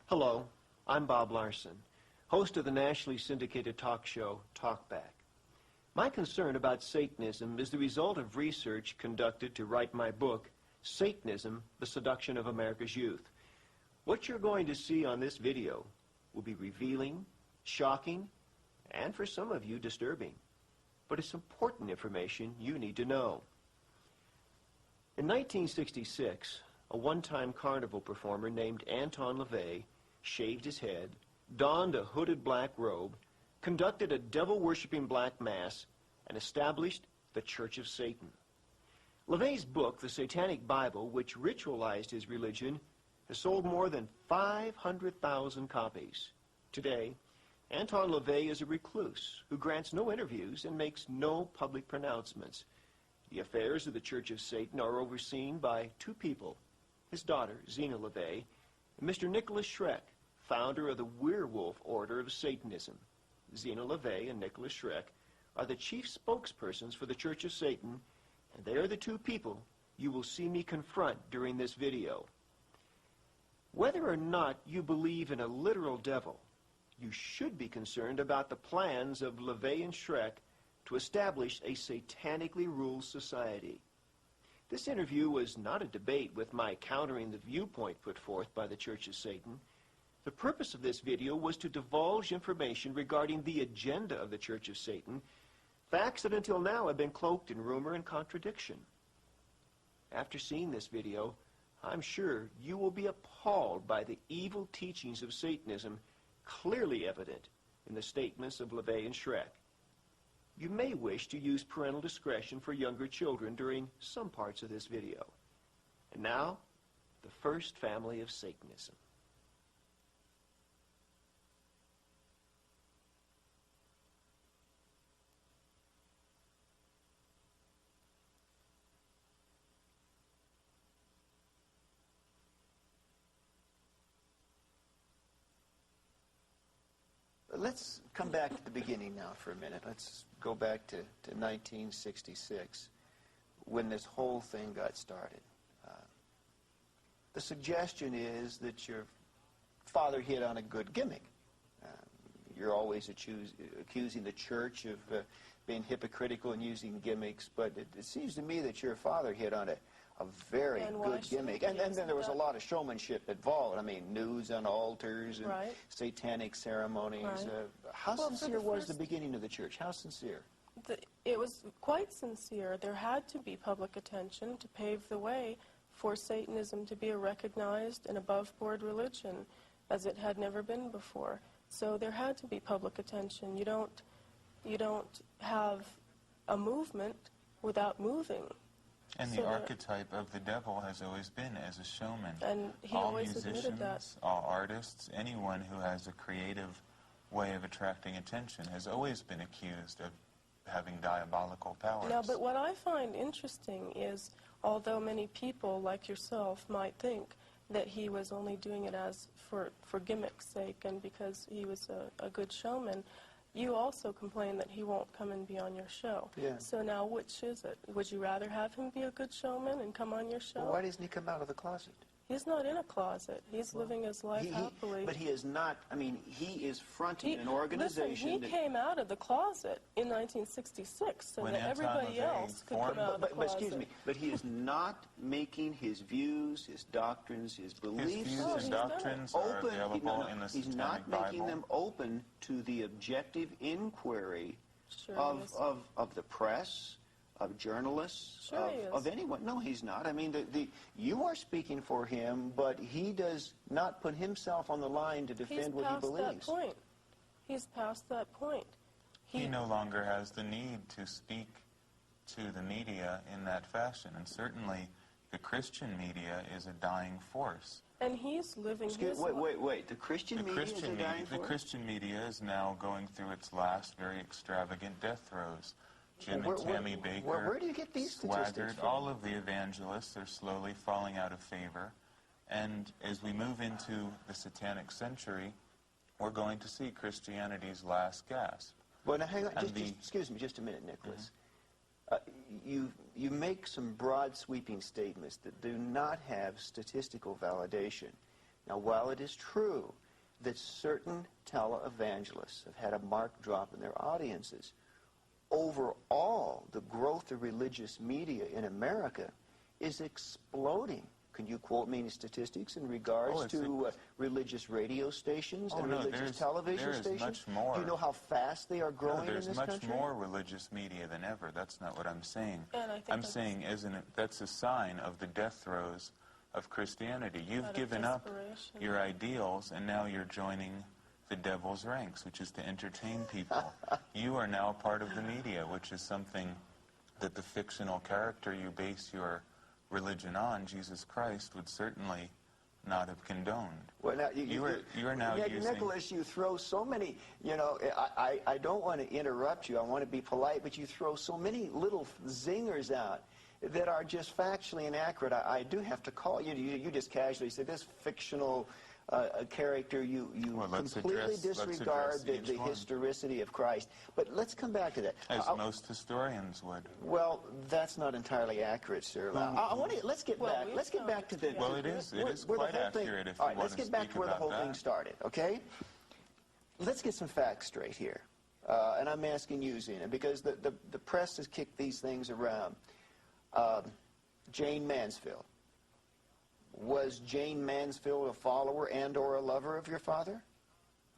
Hello, I'm Bob Larson, host of the nationally syndicated talk show Talkback. My concern about Satanism is the result of research conducted to write my book, Satanism, The Seduction of America's Youth. What you're going to see on this video will be revealing, shocking, and for some of you, disturbing. But it's important information you need to know. In 1966, a one-time carnival performer named Anton LaVey shaved his head, donned a hooded black robe, conducted a devil-worshipping black mass, and established the Church of Satan. LaVey's book, The Satanic Bible, which ritualized his religion, has sold more than 500,000 copies. Today, Anton LaVey is a recluse who grants no interviews and makes no public pronouncements. The affairs of the Church of Satan are overseen by two people, his daughter, Zena LaVey, and Mr. Nicholas Schreck, founder of the Werewolf Order of Satanism. Zena LaVey and Nicholas Schreck are the chief spokespersons for the Church of Satan, and they are the two people you will see me confront during this video. Whether or not you believe in a literal devil, you should be concerned about the plans of LaVey and Schreck to establish a satanically ruled society. This interview was not a debate with my countering the viewpoint put forth by the Church of Satan. The purpose of this video was to divulge information regarding the agenda of the Church of Satan, facts that until now have been cloaked in rumor and contradiction. After seeing this video, I'm sure you will be appalled by the evil teachings of Satanism clearly evident in the statements of LaVey and Schreck. You may wish to use parental discretion for younger children during some parts of this video. And now, the first family of Satanism. Let's come back to the beginning now for a minute. Let's go back to 1966, when this whole thing got started. The suggestion is that your father hit on a good gimmick. You're always accusing the church of being hypocritical and using gimmicks, but it seems to me that your father hit on a very good gimmick. And then there was a lot of showmanship involved. I mean, nudes on altars and satanic ceremonies. Right. How sincere was the beginning of the church? How sincere? It was quite sincere. There had to be public attention to pave the way for Satanism to be a recognized and above-board religion, as it had never been before. So there had to be public attention. You don't have a movement without moving. And the archetype of the devil has always been as a showman. And he all always musicians, admitted that. all artists, anyone who has a creative way of attracting attention has always been accused of having diabolical powers. Now, but what I find interesting is, although many people like yourself might think that he was only doing it as for gimmick's sake and because he was a good showman, you also complain that he won't come and be on your show. Yeah. So now, which is it? Would you rather have him be a good showman and come on your show? Well, why doesn't he come out of the closet? He's not in a closet. He's living his life happily. But he is not, I mean, he is fronting an organization. Listen, he came out of the closet in 1966 so when that everybody else could come out of the closet. But excuse me, but he is not making his views, his doctrines, his beliefs. His views and doctrines are available in the He's Satanic not making Bible. them open to the objective inquiry Sure of the press, of journalists, of anyone. No, he's not. I mean, you are speaking for him, but he does not put himself on the line to defend what he believes. He's past that point. He's past that point. He no longer has the need to speak to the media in that fashion, and certainly the Christian media is a dying force. And he's living his life. Wait. The Christian media is a dying force? The Christian media is now going through its last very extravagant death throes. Jim and Tammy Baker, where do you get these statistics from? All of the evangelists are slowly falling out of favor. And as we move into the Satanic century, we're going to see Christianity's last gasp. Well, now hang on. Excuse me just a minute, Nicholas. You make some broad, sweeping statements that do not have statistical validation. Now, while it is true that certain televangelists have had a marked drop in their audiences, overall, the growth of religious media in America is exploding. Can you quote me any statistics in regards to religious radio stations and religious television stations? There is much more. Do you know how fast they are growing in this country? There's much more religious media than ever. That's not what I'm saying. And I think I'm saying that's a sign of the death throes of Christianity. You've given up your ideals, and now you're joining the devil's ranks, which is to entertain people. You are now part of the media, which is something that the fictional character you base your religion on, Jesus Christ, would certainly not have condoned. Well, now, you are now using... Nicholas, you throw so many, I don't want to interrupt you, I want to be polite, but you throw so many little zingers out that are just factually inaccurate. I do have to call you. You just casually say this fictional character, you completely disregard the historicity of Christ. But let's come back to that. As most historians would. Well, that's not entirely accurate, sir. Let's get back to the... Well, it is quite accurate if you want to speak about that. All right, let's get back to where the whole thing started, okay? Let's get some facts straight here. And I'm asking you, Zena, because the press has kicked these things around. Jane Mansfield. Was Jane Mansfield a follower and or a lover of your father?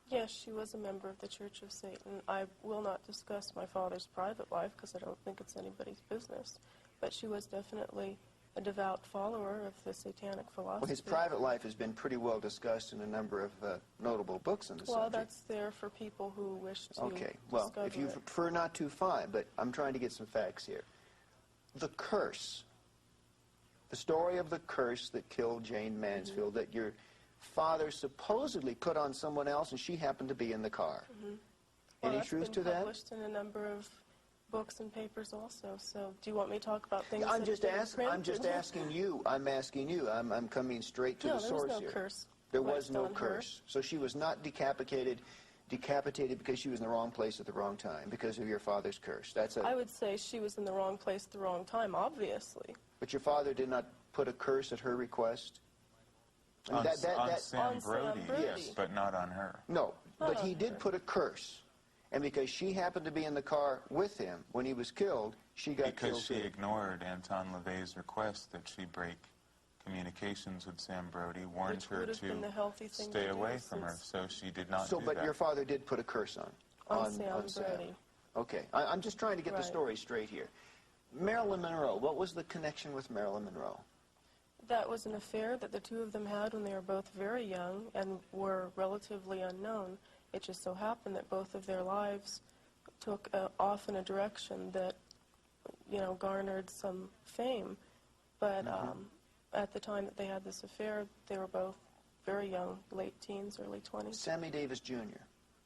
Yes, she was a member of the Church of Satan. I will not discuss my father's private life because I don't think it's anybody's business. But she was definitely a devout follower of the satanic philosophy. Well, his private life has been pretty well discussed in a number of notable books on the subject. Well, that's there for people who wish to Okay, well, if you prefer not to, fine, but I'm trying to get some facts here. The curse, the story of the curse that killed Jane Mansfield, that your father supposedly put on someone else and she happened to be in the car. Any truth to that? It's been published in a number of books and papers also. So do you want me to talk about things I'm just asking you. I'm asking you. I'm coming straight to the source here. No, there was no curse. There was no curse. So she was not decapitated because she was in the wrong place at the wrong time because of your father's curse. I would say she was in the wrong place at the wrong time, obviously. But your father did not put a curse at her request? On Sam Brody, yes, but not on her. No, but he did put a curse. And because she happened to be in the car with him when he was killed, she got killed Because she ignored Anton LaVey's request that she break communications with Sam Brody, warned her to stay away from her, so she did not do that. But your father did put a curse on Sam Brody. Okay, I'm just trying to get the story straight here. Marilyn Monroe, what was the connection with Marilyn Monroe? That was an affair that the two of them had when they were both very young and were relatively unknown. It just so happened that both of their lives took off in a direction that, garnered some fame. But at the time that they had this affair, they were both very young, late teens, early 20s. Sammy Davis Jr.,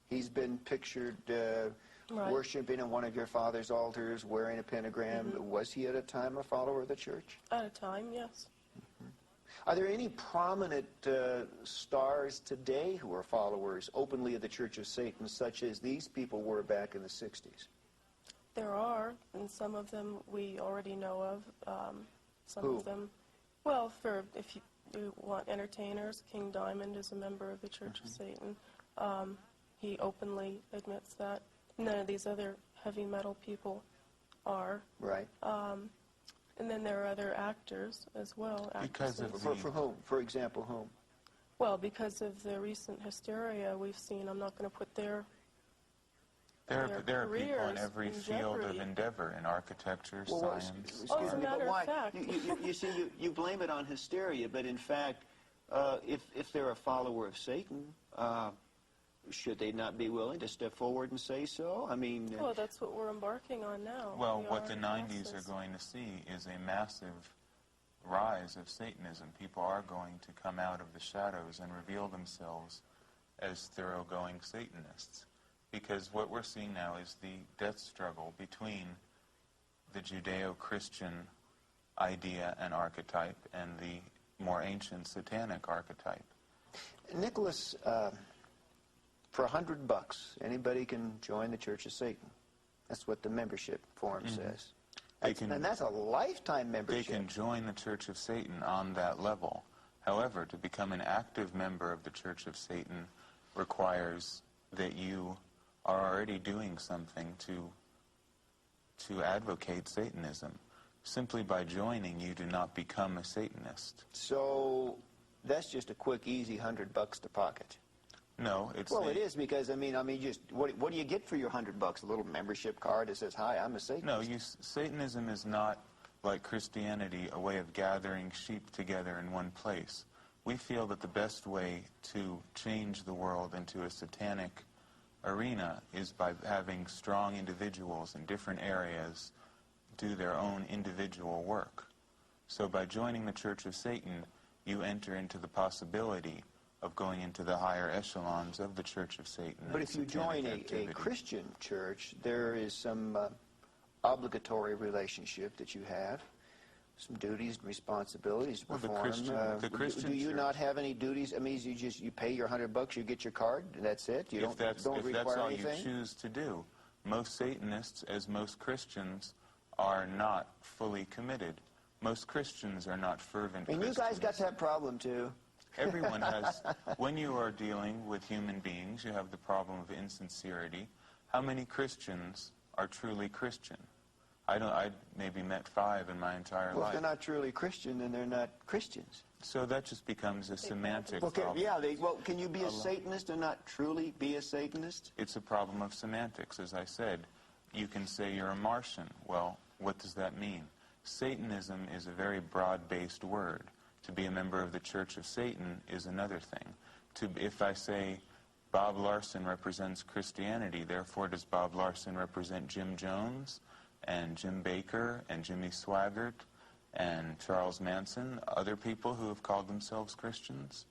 he's been pictured worshiping in one of your father's altars, wearing a pentagram. Was he at a time a follower of the church? At a time, yes. Are there any prominent stars today who are followers openly of the Church of Satan, such as these people were back in the 60s? There are, and some of them we already know of. Some Who? of them, well, if you want entertainers, King Diamond is a member of the Church of Satan. He openly admits that. None of these other heavy metal people are. Right. And then there are other actors as well. Because of for whom? For example, whom? Well, because of the recent hysteria we've seen, I'm not going to put their There are people in every in field jeopardy. of endeavor, in architecture, Well, science. excuse me, but why? Fact. You see, you blame it on hysteria, but in fact, if they're a follower of Satan, should they not be willing to step forward and say so? I mean... Well, that's what we're embarking on now. Well, what the 90s are going to see is a massive rise of Satanism. People are going to come out of the shadows and reveal themselves as thoroughgoing Satanists. Because what we're seeing now is the death struggle between the Judeo-Christian idea and archetype and the more ancient satanic archetype. Nicholas, for $100, anybody can join the Church of Satan. That's what the membership form says. And that's a lifetime membership. They can join the Church of Satan on that level. However, to become an active member of the Church of Satan requires that you are already doing something to advocate Satanism. Simply by joining, you do not become a Satanist. So that's just a quick, easy $100 to pocket. No, it's Well, it is because I mean, just what do you get for your $100? A little membership card that says, "Hi, I'm a Satanist." No, Satanism is not like Christianity, a way of gathering sheep together in one place. We feel that the best way to change the world into a satanic arena is by having strong individuals in different areas do their own individual work. So by joining the Church of Satan, you enter into the possibility of going into the higher echelons of the Church of Satan. But if you join a Christian church, there is some obligatory relationship that you have, some duties and responsibilities to perform. The Christian do you church, not have any duties? I mean, you pay your $100, you get your card, and that's it. You don't if that's all anything? you choose to do. Most Satanists, as most Christians, are not fully committed. Most Christians are not fervent And Christians. you guys got that problem too. Everyone has. When you are dealing with human beings, you have the problem of insincerity. How many Christians are truly Christian? I maybe met 5 in my entire Well, life. if they're not truly Christian, then they're not Christians. So that just becomes a semantic Can problem. can you be a Satanist and not truly be a Satanist? It's a problem of semantics, as I said. You can say you're a Martian. Well, what does that mean? Satanism is a very broad-based word. To be a member of the Church of Satan is another thing. If I say Bob Larson represents Christianity, therefore does Bob Larson represent Jim Jones and Jim Baker and Jimmy Swaggart and Charles Manson, other people who have called themselves Christians?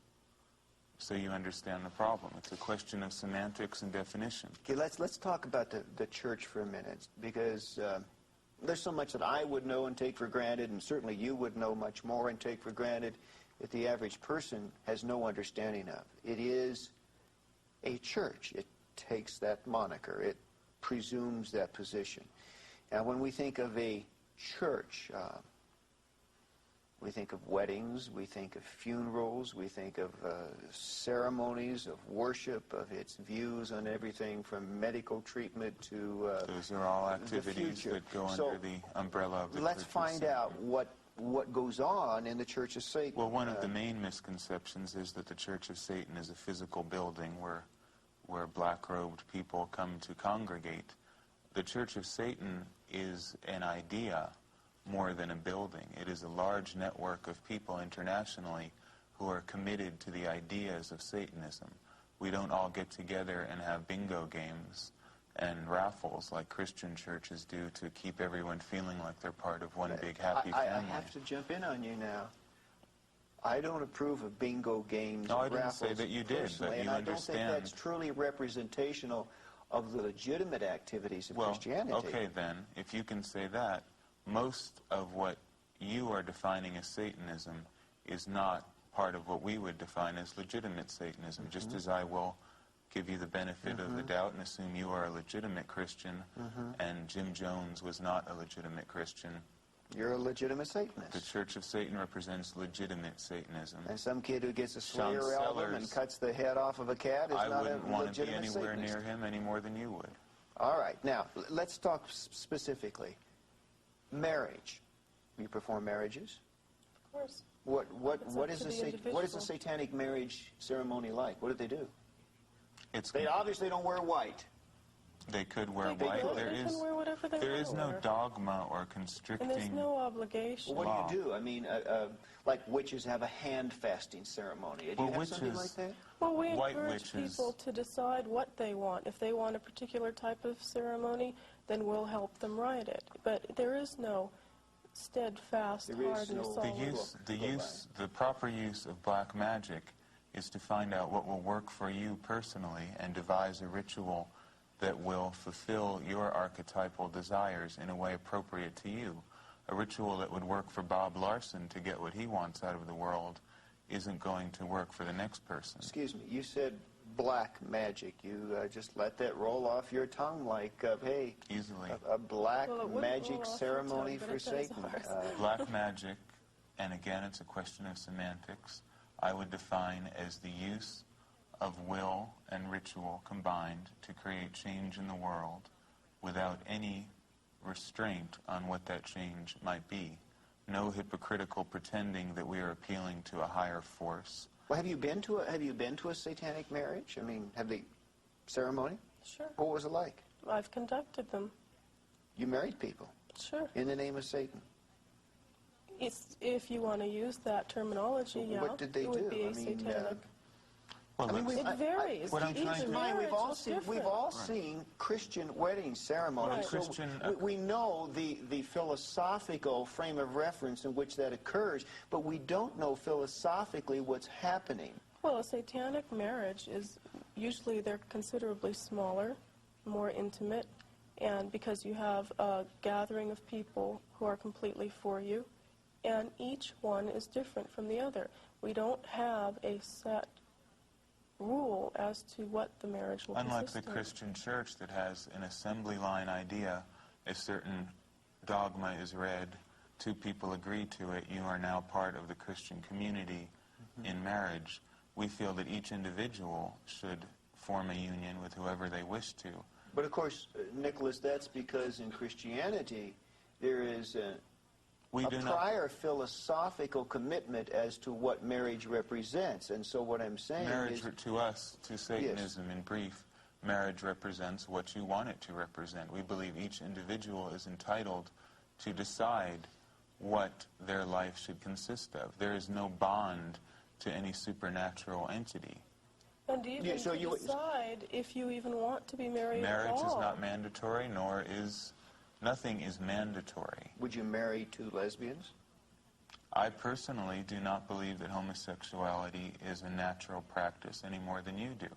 So you understand the problem. It's a question of semantics and definition. Okay, let's talk about the church for a minute, because there's so much that I would know and take for granted, and certainly you would know much more and take for granted, that the average person has no understanding of. It is a church. It takes that moniker. It presumes that position. Now, when we think of a church, we think of weddings, we think of funerals, we think of ceremonies of worship, of its views on everything from medical treatment to Those are all activities that go under the umbrella of the let's Church of find Satan. out what goes on in the Church of Satan. Well, one of the main misconceptions is that the Church of Satan is a physical building where black-robed people come to congregate. The Church of Satan is an idea more than a building. It is a large network of people internationally who are committed to the ideas of Satanism. We don't all get together and have bingo games and raffles like Christian churches do to keep everyone feeling like they're part of one big happy family. I have to jump in on you now. I don't approve of bingo games No, I and didn't raffles say that you did, personally, but you and I don't understand. think that's truly representational of the legitimate activities of Christianity. Okay then, if you can say that, most of what you are defining as Satanism is not part of what we would define as legitimate Satanism, just as I will give you the benefit of the doubt and assume you are a legitimate Christian and Jim Jones was not a legitimate Christian. You're a legitimate Satanist. The Church of Satan represents legitimate Satanism. And some kid who gets a Sean Slayer album and Sellers. cuts the head off of a cat is I not a wouldn't want to be legitimate anywhere Satanist. near him any more than you would. All right, now let's talk specifically. Marriage. You perform marriages. Of course. What It's up is to the the what is individual. the satanic marriage ceremony like? What do they do? It's They obviously don't wear white. They could wear They white. could. There They is can wear whatever they there want is to no wear. dogma or And constricting. there's no obligation. Well, Wow. what do you do? I mean, like witches have a hand fasting ceremony. Do you Well, have something witches- like that? Well, we White encourage witches- people to decide what they want. If they want a particular type of ceremony, then we'll help them write it. But there is no steadfast, There is hard, and no- solid. The proper use of black magic is to find out what will work for you personally and devise a ritual that will fulfill your archetypal desires in a way appropriate to you. A ritual that would work for Bob Larson to get what he wants out of the world isn't going to work for the next person. Excuse me. You said black magic. You just let that roll off your tongue like, hey, Easily. a black Well, it wouldn't roll magic off your ceremony tongue, but for it does Satan. ours. Black magic, and again, it's a question of semantics. I would define as the use of will and ritual combined to create change in the world without any restraint on what that change might be. No hypocritical pretending that we are appealing to a higher force. Well, have you been to a satanic marriage? I mean, have the ceremony? Sure. What was it like? I've conducted them. You married people Sure. in the name of Satan. If you want to use that terminology, yeah. What did they it would do? be a I mean, satanic. Well, I mean, let's- It varies. What I'm Each trying to- marriage is we've different. all seen Christian wedding ceremonies. Right. So Christian- we know the philosophical frame of reference in which that occurs, but we don't know philosophically what's happening. Well, a satanic marriage is usually they're considerably smaller, more intimate, and because you have a gathering of people who are completely for you, and each one is different from the other. We don't have a set rule as to what the marriage will Unlike consist the of. Christian church that has an assembly line idea, a certain dogma is read, two people agree to it, you are now part of the Christian community in marriage. We feel that each individual should form a union with whoever they wish to. But of course, Nicholas, that's because in Christianity there is a We do not. prior philosophical commitment as to what marriage represents. And so what I'm saying Marriage, is... to us, to Satanism in brief, marriage represents what you want it to represent. We believe each individual is entitled to decide what their life should consist of. There is no bond to any supernatural entity. And even Yeah, so to you- decide if you even want to be married Marriage at is all. not mandatory, nor is nothing is mandatory. Would you marry two lesbians? I personally do not believe that homosexuality is a natural practice any more than you do.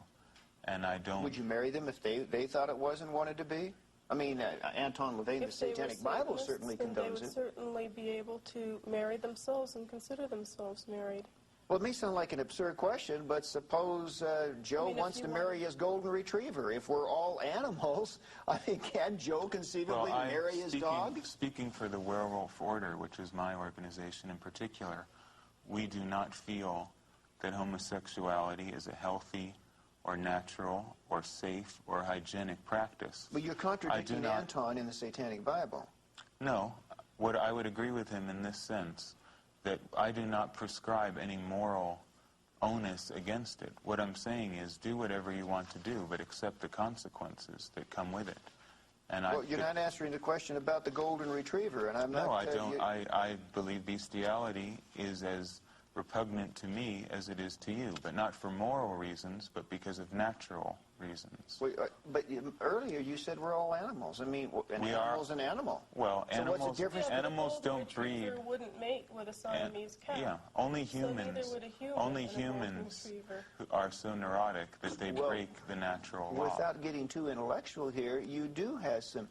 And I don't... Would you marry them if they thought it was and wanted to be? I mean, Anton LaVey, the If they were Satanic Bible Satanists, certainly then they condones would it. certainly be able to marry themselves and consider themselves married. Well, it may sound like an absurd question, but suppose Joe I mean, if wants you to want- marry his golden retriever. If we're all animals, I mean, can Joe conceivably marry his dog? Speaking for the Werewolf Order, which is my organization in particular, we do not feel that homosexuality is a healthy or natural or safe or hygienic practice. But you're contradicting not- Anton in the Satanic Bible. No, what I would agree with him in this sense, that I do not prescribe any moral onus against it. What I'm saying is do whatever you want to do, but accept the consequences that come with it. And Well, you're not answering the question about the golden retriever, and I'm not... No, I don't. you- I believe bestiality is as repugnant to me as it is to you, but not for moral reasons, but because of natural reasons. But earlier you said we're all animals. I mean, an We animal's are. an animal. Well, So what's the difference? Yeah, but a animals golden don't breed. retriever wouldn't mate with a Siamese cat. Yeah, only So neither humans. would a human Only and a golden humans retriever. who are so neurotic that they Well, break the natural law. Without getting too intellectual here, you do have some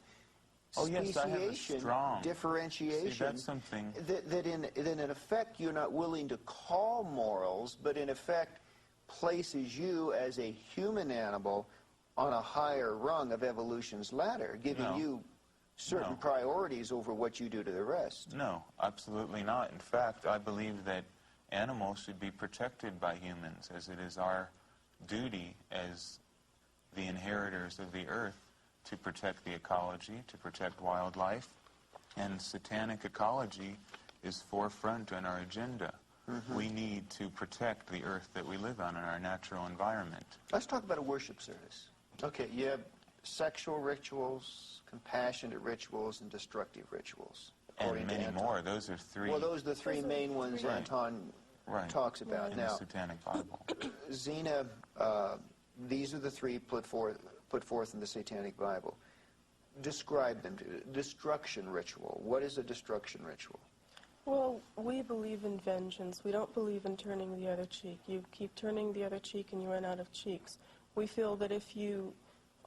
Oh, yes, I have a speciation, strong- differentiation. See, that's something- That in effect you're not willing to call morals, but in effect places you as a human animal on a higher rung of evolution's ladder, giving No. you certain No. priorities over what you do to the rest. No, absolutely not. In fact, I believe that animals should be protected by humans, as it is our duty as the inheritors of the earth to protect the ecology, to protect wildlife. And satanic ecology is forefront on our agenda. We need to protect the earth that we live on and our natural environment. Let's talk about a worship service. Okay, you have sexual rituals, compassionate rituals, and destructive rituals. according And to many Anton. more. Those are three. Well, those are the three Those are main the ones three. Anton Right. talks about. in the Now, Satanic Bible. Zena, these are the three put forth in the Satanic Bible. Describe them. Destruction ritual. What is a destruction ritual? Well, we believe in vengeance. We don't believe in turning the other cheek. You keep turning the other cheek and you run out of cheeks. We feel that if you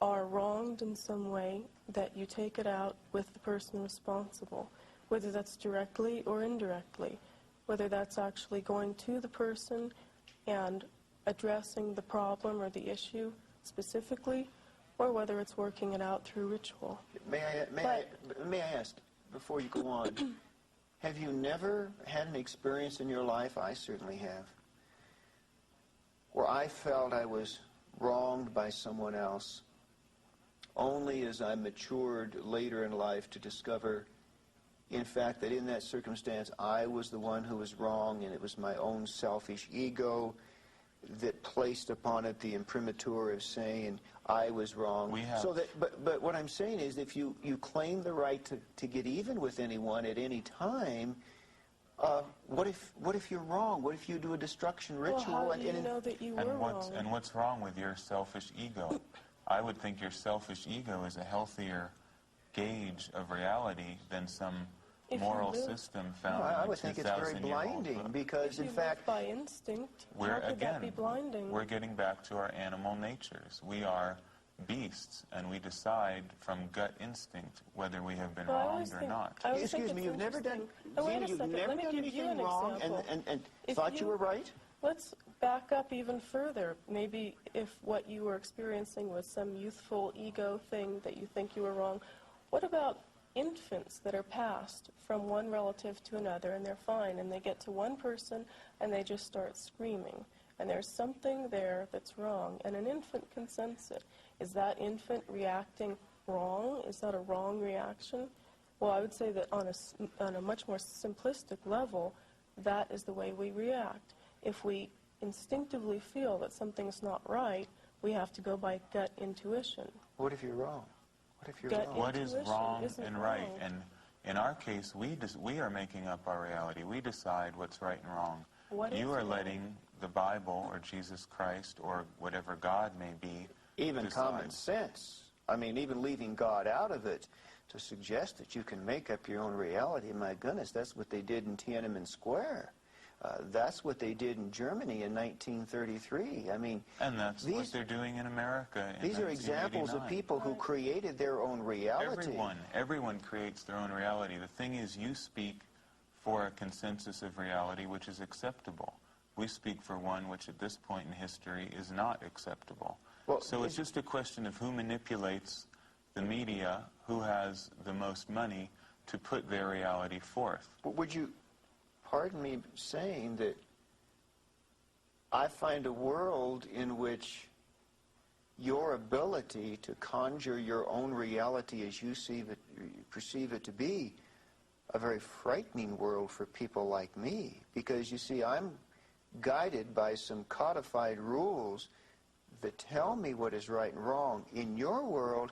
are wronged in some way, that you take it out with the person responsible, whether that's directly or indirectly, whether that's actually going to the person and addressing the problem or the issue specifically, or whether it's working it out through ritual. May I ask, before you go on, have you never had an experience in your life, I certainly have, where I felt I was wronged by someone else, only as I matured later in life to discover, in fact, that in that circumstance I was the one who was wrong, and it was my own selfish ego that placed upon it the imprimatur of saying I was wrong. So that, but what I'm saying is, if you claim the right to get even with anyone at any time, what if you're wrong? What if you do a destruction ritual? Well, how do you know that you were wrong? And what's wrong with your selfish ego? I would think your selfish ego is a healthier gauge of reality than some moral system found in I would think it's very blinding, because in fact, by instinct, how could that be blinding? We're getting back to our animal natures. We are beasts, and we decide from gut instinct whether we have been wronged or not. Excuse me, you've never done, Zena, you've never done anything wrong and thought you were right? Let's back up even further. Maybe if what you were experiencing was some youthful ego thing that you think you were wrong, what about infants that are passed from one relative to another, and they're fine, and they get to one person and they just start screaming, and there's something there that's wrong, and an infant can sense it. Is that infant reacting wrong? Is that a wrong reaction? Well, I would say that on a much more simplistic level, that is the way we react. If we instinctively feel that something's not right, we have to go by gut intuition. What if you're wrong? What if you're wrong? What is wrong and right? And in our case, we are making up our reality. We decide what's right and wrong. You are letting the Bible or Jesus Christ or whatever God may be even decide. Common sense. I mean, even leaving God out of it, to suggest that you can make up your own reality, my goodness, that's what they did in Tiananmen Square. That's what they did in Germany in 1933. I mean, and that's what they're doing in America in These are examples of people who created their own reality. Everyone creates their own reality. The thing is, you speak for a consensus of reality which is acceptable. We speak for one which at this point in history is not acceptable. Well, so it's just a question of who manipulates the media, who has the most money to put their reality forth. Would you pardon me saying that I find a world in which your ability to conjure your own reality as you perceive it to be a very frightening world for people like me. Because, you see, I'm guided by some codified rules that tell me what is right and wrong. In your world,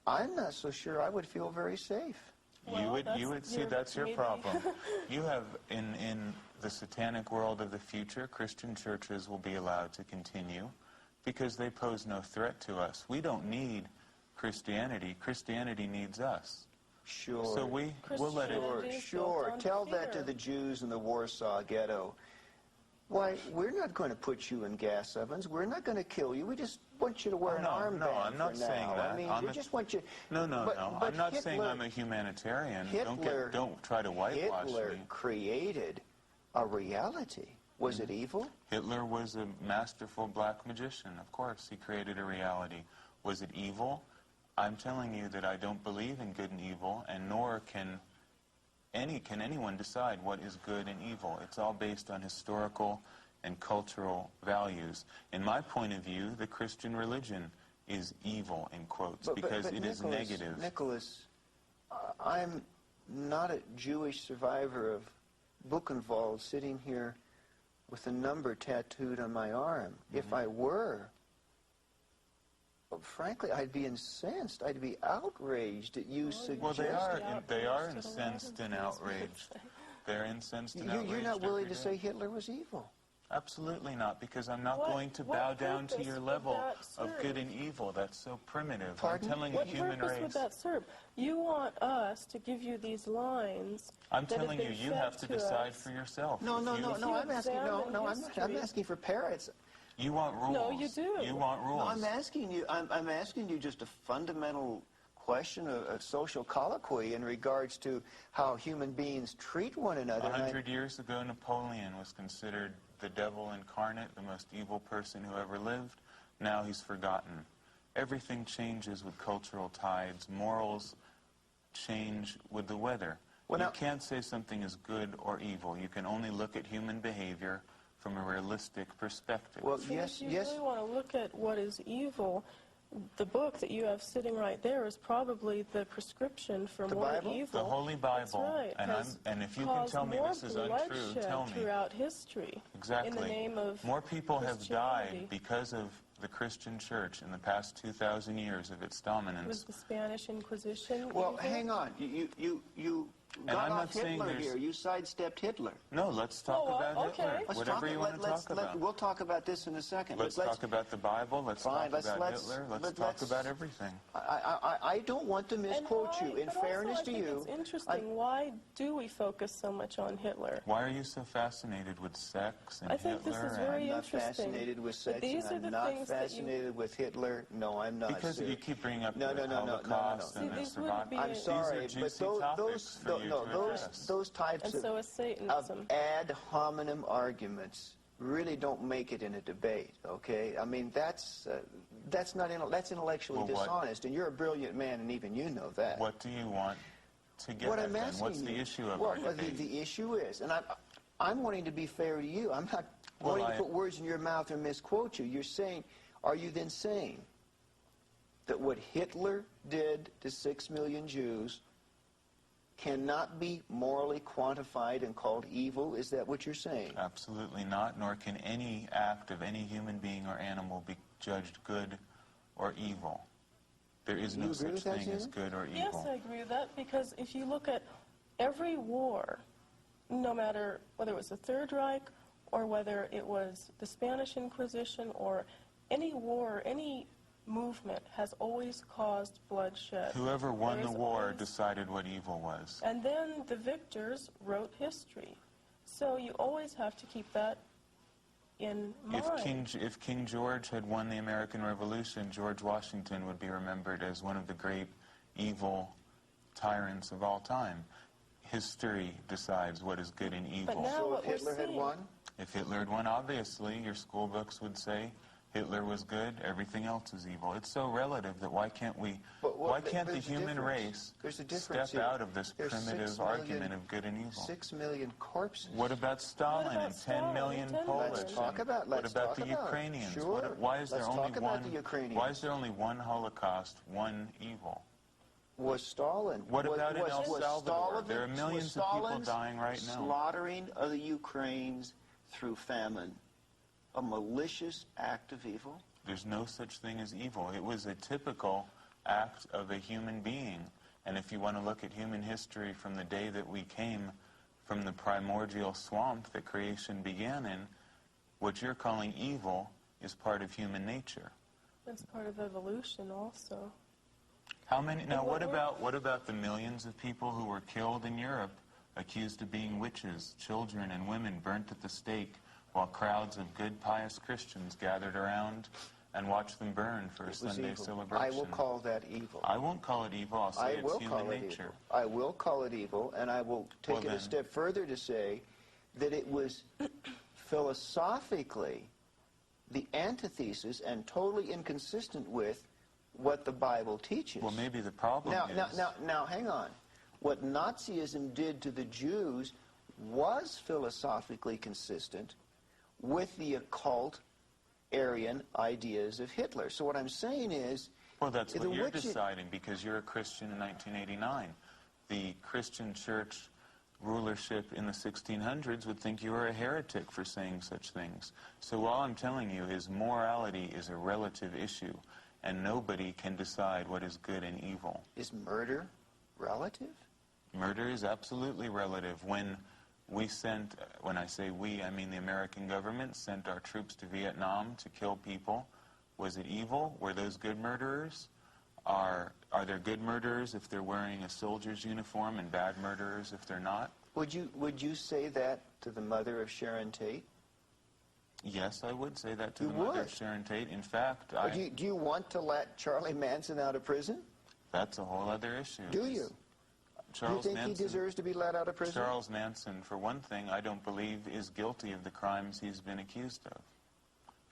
I'm not so sure I would feel very safe. Well, you would see that's your problem. You have, in the satanic world of the future, Christian churches will be allowed to continue because they pose no threat to us. We don't need Christianity. Christianity needs us. Sure. So we'll let it... Sure. Tell that to the Jews in the Warsaw Ghetto. Why, we're not going to put you in gas ovens. We're not going to kill you. We just want you to wear an armband. No, I'm not saying that. I mean, we just want you... No. I'm not saying I'm a humanitarian. Don't try to whitewash me. Hitler created a reality. Was it evil? Hitler was a masterful black magician. Of course, he created a reality. Was it evil? I'm telling you that I don't believe in good and evil, and nor can anyone decide what is good and evil. It's all based on historical and cultural values. In my point of view, the Christian religion is evil, in quotes, because it is negative. Nicholas, I'm not a Jewish survivor of Buchenwald sitting here with a number tattooed on my arm. Mm-hmm. If I were, well, frankly, I'd be incensed. I'd be outraged at you suggesting... Well, they are incensed and outraged. They're incensed and outraged. You're not willing to say Hitler was evil? Absolutely not, because I'm not going to bow down to your level of good and evil. That's so primitive. Pardon? I'm telling the human race... What purpose would that serve? You want us to give you these lines... I'm telling you, you have to decide for yourself. No, I'm asking for parrots. You want rules. No, you do. You want rules. No, I'm asking you just a fundamental question of social colloquy in regards to how human beings treat one another. 100 years ago, Napoleon was considered the devil incarnate, the most evil person who ever lived. Now he's forgotten. Everything changes with cultural tides. Morals change with the weather. You can't say something is good or evil. You can only look at human behavior, from a realistic perspective. Well, So yes, if you really want to look at what is evil, the book that you have sitting right there is probably the prescription for The more Bible? evil. The Holy Bible. That's right. And if you can tell me this is untrue, bloodshed tell me. throughout history. Exactly. In the name of more people have Christianity. died because of the Christian church in the past 2,000 years of its dominance. Was the Spanish Inquisition Well, evil? hang on. You And got I'm off not saying Hitler there's- here. You sidestepped Hitler. No, let's talk Oh, about okay. Hitler. Let's Whatever you want to talk about. We'll talk about this in a second. Let's talk about the Bible. Let's Fine, talk about let's- Hitler. Let's let- talk let's- about everything. I don't want to And misquote why- you. In but also fairness I to think you, it's interesting. Why do we focus so much on Hitler? Why are you so fascinated with sex and I think this Hitler? is very I'm not interesting. fascinated with But sex, these and are I'm the not things that you... fascinated with Hitler. No, I'm not. Because sir. you keep bringing up No, the no, no, no, no, no, no. Holocaust See, and the these survival. wouldn't be- I'm sorry, These are but juicy those topics for you to address. those types And of, so is Satanism. of ad hominem arguments really don't make it in a debate. Okay, I mean that's not that's intellectually Well, what- dishonest, and you're a brilliant man, and even you know that. What do you want to get What at I'm then? asking What's you, the issue of well, our debate? the issue is, and I'm wanting to be fair to you. I'm not Well, wanting to put words in your mouth or misquote you. You're saying, are you then saying that what Hitler did to 6 million Jews cannot be morally quantified and called evil? Is that what you're saying? Absolutely not, nor can any act of any human being or animal be judged good or evil. There is You no agree such with that, thing as Gina? good or Yes, evil. I agree with that, because if you look at every war, no matter whether it was the Third Reich or whether it was the Spanish Inquisition or any war, any movement has always caused bloodshed. Whoever won There the is war always- decided what evil was. And then the victors wrote history. So you always have to keep that in mind. If King George had won the American Revolution, George Washington would be remembered as one of the great evil tyrants of all time. History decides what is good and evil. But now So what if we're Hitler had seeing- won, If Hitler had won, obviously, your school books would say Hitler was good, everything else is evil. It's so relative that why can't the there's a human difference. race There's a difference step here. out of this There's 6 primitive million argument of good and evil? 6 million corpses. What about Stalin about and 10 Stalin million and 10 Polish? million? Let's talk about- What let's about talk the about it. Ukrainians? Sure. Why is there Let's only talk about one? the Ukrainians. Why is there only one Holocaust, one evil? Was Stalin? What about in El was Salvador? Stalin- There are millions was of people Stalin's dying right now. Slaughtering of the Ukrainians through famine a malicious act of evil? There's no such thing as evil. It was a typical act of a human being. And if you want to look at human history from the day that we came from the primordial swamp that creation began in, what you're calling evil is part of human nature. It's part of evolution also. How many? Now, what what about the millions of people who were killed in Europe, accused of being witches, children and women burnt at the stake, while crowds of good, pious Christians gathered around and watched them burn for a It was Sunday evil. celebration? I will call that evil. I won't call it evil. I'll say I it's will human call it nature. evil. I will call it evil, and I will take Well, it a then. step further to say that it was philosophically the antithesis and totally inconsistent with what the Bible teaches. Well, maybe the problem is... Now, hang on. What Nazism did to the Jews was philosophically consistent with the occult Aryan ideas of Hitler. So what I'm saying is... Well, that's what you're what you- deciding because you're a Christian in 1989. The Christian church rulership in the 1600s would think you were a heretic for saying such things. So all I'm telling you is morality is a relative issue, and nobody can decide what is good and evil. Is murder relative? Murder is absolutely relative. When I say we, I mean the American government sent our troops to Vietnam to kill people. Was it evil? Were those good murderers? Are there good murderers if they're wearing a soldier's uniform and bad murderers if they're not? Would you say that to the mother of Sharon Tate? Yes, I would say that to You the mother would? of Sharon Tate. In fact, Or do you want to let Charlie Manson out of prison? that's a whole other issue. Do you? Charles Do you think he Manson, deserves to be let out of prison? Charles Manson, for one thing, I don't believe is guilty of the crimes he's been accused of.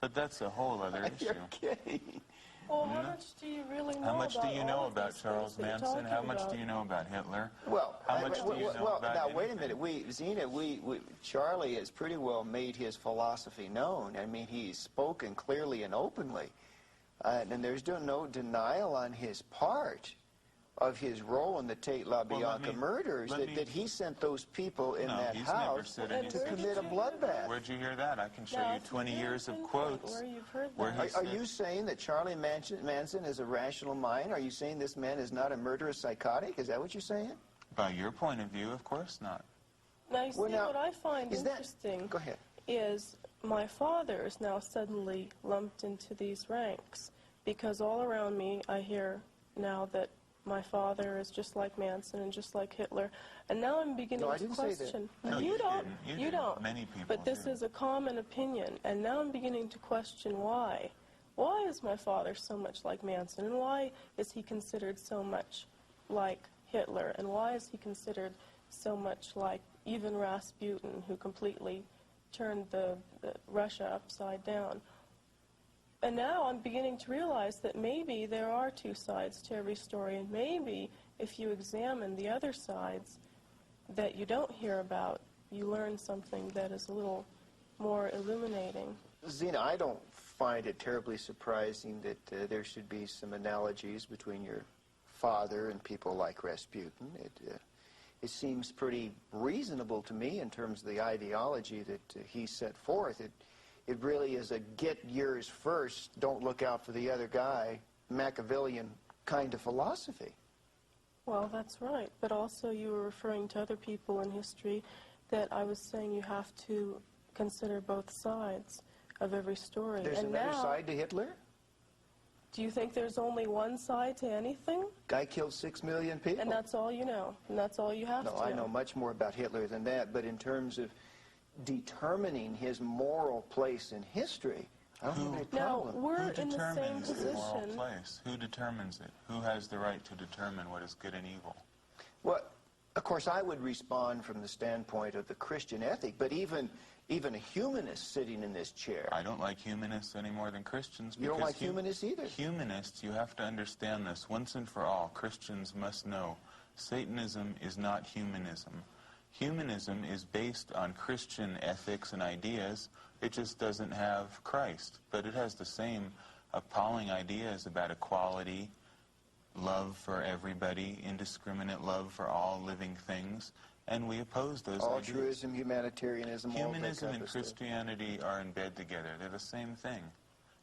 But that's a whole other issue. You're kidding. Well, how much do you really know How much do about you all know of about these Charles things that you're Manson? How talking much about? do you know about Hitler? Well, How much do you know about now wait a anything? minute. Zena, Charlie has pretty well made his philosophy known. I mean, he's spoken clearly and openly, and there's no denial on his part of his role in the Tate LaBianca murders, that he sent those people in that he's never house said Well, anything. to commit a bloodbath. Where'd you hear that? I can show Now, you if 20 you years of pinpoint quotes. where you've heard where that. he Are said- you saying that Charlie Manson is a rational mind? Are you saying this man is not a murderous psychotic? Is that what you're saying? By your point of view, of course not. Now, you see, Well, now, what I find is that- interesting Go ahead. is my father is now suddenly lumped into these ranks, because all around me I hear now that my father is just like Manson and just like Hitler, and now I'm beginning No, I to didn't say that. question. No, you you don't. didn't. You You didn't. don't. Many people But this do. is a common opinion, and now I'm beginning to question why. Why is my father so much like Manson, and why is he considered so much like Hitler, and why is he considered so much like even Rasputin, who completely turned the Russia upside down? And now I'm beginning to realize that maybe there are two sides to every story, and maybe if you examine the other sides that you don't hear about, you learn something that is a little more illuminating. Zena, I don't find it terribly surprising that there should be some analogies between your father and people like Rasputin. It seems pretty reasonable to me in terms of the ideology that he set forth. It really is a get yours first, don't look out for the other guy, Machiavellian kind of philosophy. Well, that's right. But also you were referring to other people in history that I was saying you have to consider both sides of every story. There's and another now, side to Hitler. do you think there's only one side to anything? Guy killed 6 million people. And that's all you know, and that's all you have No, to I know much more about Hitler than that, but in terms of determining his moral place in history, I don't have any Now, problem. we're Who in the same determines the moral position. place? Who determines it? Who has the right to determine what is good and evil? Well, of course, I would respond from the standpoint of the Christian ethic, but even a humanist sitting in this chair. I don't like humanists any more than Christians. You don't because like humanists either? Humanists, you have to understand this once and for all. Christians must know Satanism is not humanism. Humanism is based on Christian ethics and ideas. It just doesn't have Christ. But it has the same appalling ideas about equality, love for everybody, indiscriminate love for all living things. And we oppose those ideas. Altruism, humanitarianism, all that Humanism kind and of stuff. Christianity are in bed together. They're the same thing.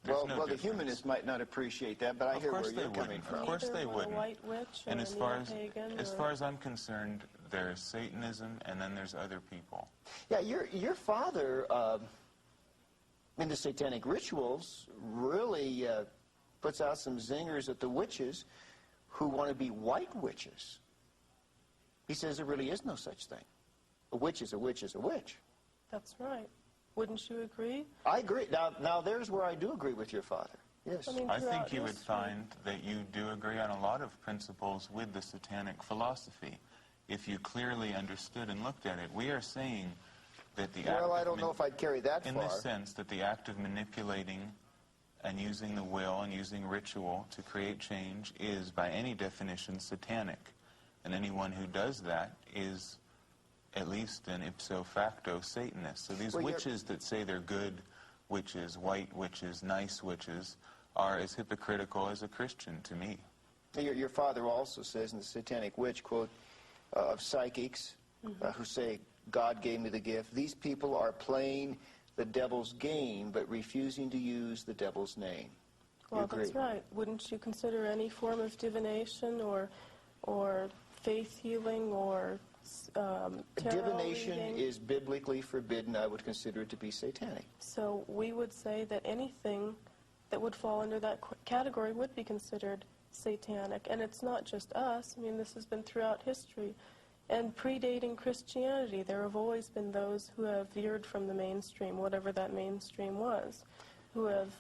There's Well, no well, the difference. humanists might not appreciate that, but I Of hear course where they you're coming wouldn't. from. Of course Neither they would wouldn't. a white witch or And a as far neo-pagan as I'm concerned, there's Satanism and then there's other people. Yeah, your father, in the satanic rituals, really puts out some zingers at the witches who want to be white witches. He says there really is no such thing. A witch is a witch is a witch. That's right. Wouldn't you agree? I agree. Now there's where I do agree with your father. Yes. I mean, I throughout think you would history. find that you do agree on a lot of principles with the satanic philosophy if you clearly understood and looked at it. We are saying that the act Well, I of don't know if I'd carry that in far. the sense that the act of manipulating and using the will and using ritual to create change is, by any definition, satanic. And anyone who does that is, at least an ipso facto, Satanist. So these Well, witches that say they're good witches, white witches, nice witches, are as hypocritical as a Christian to me. Your father also says in the Satanic Witch, quote, of psychics who say, God gave me the gift. These people are playing the devil's game, but refusing to use the devil's name. You Well, agree? that's right. Wouldn't you consider any form of divination or faith healing or tarot Divination reading? is biblically forbidden. I would consider it to be satanic. So we would say that anything that would fall under that category would be considered satanic. And it's not just us. I mean, this has been throughout history. And predating Christianity, there have always been those who have veered from the mainstream, whatever that mainstream was, who have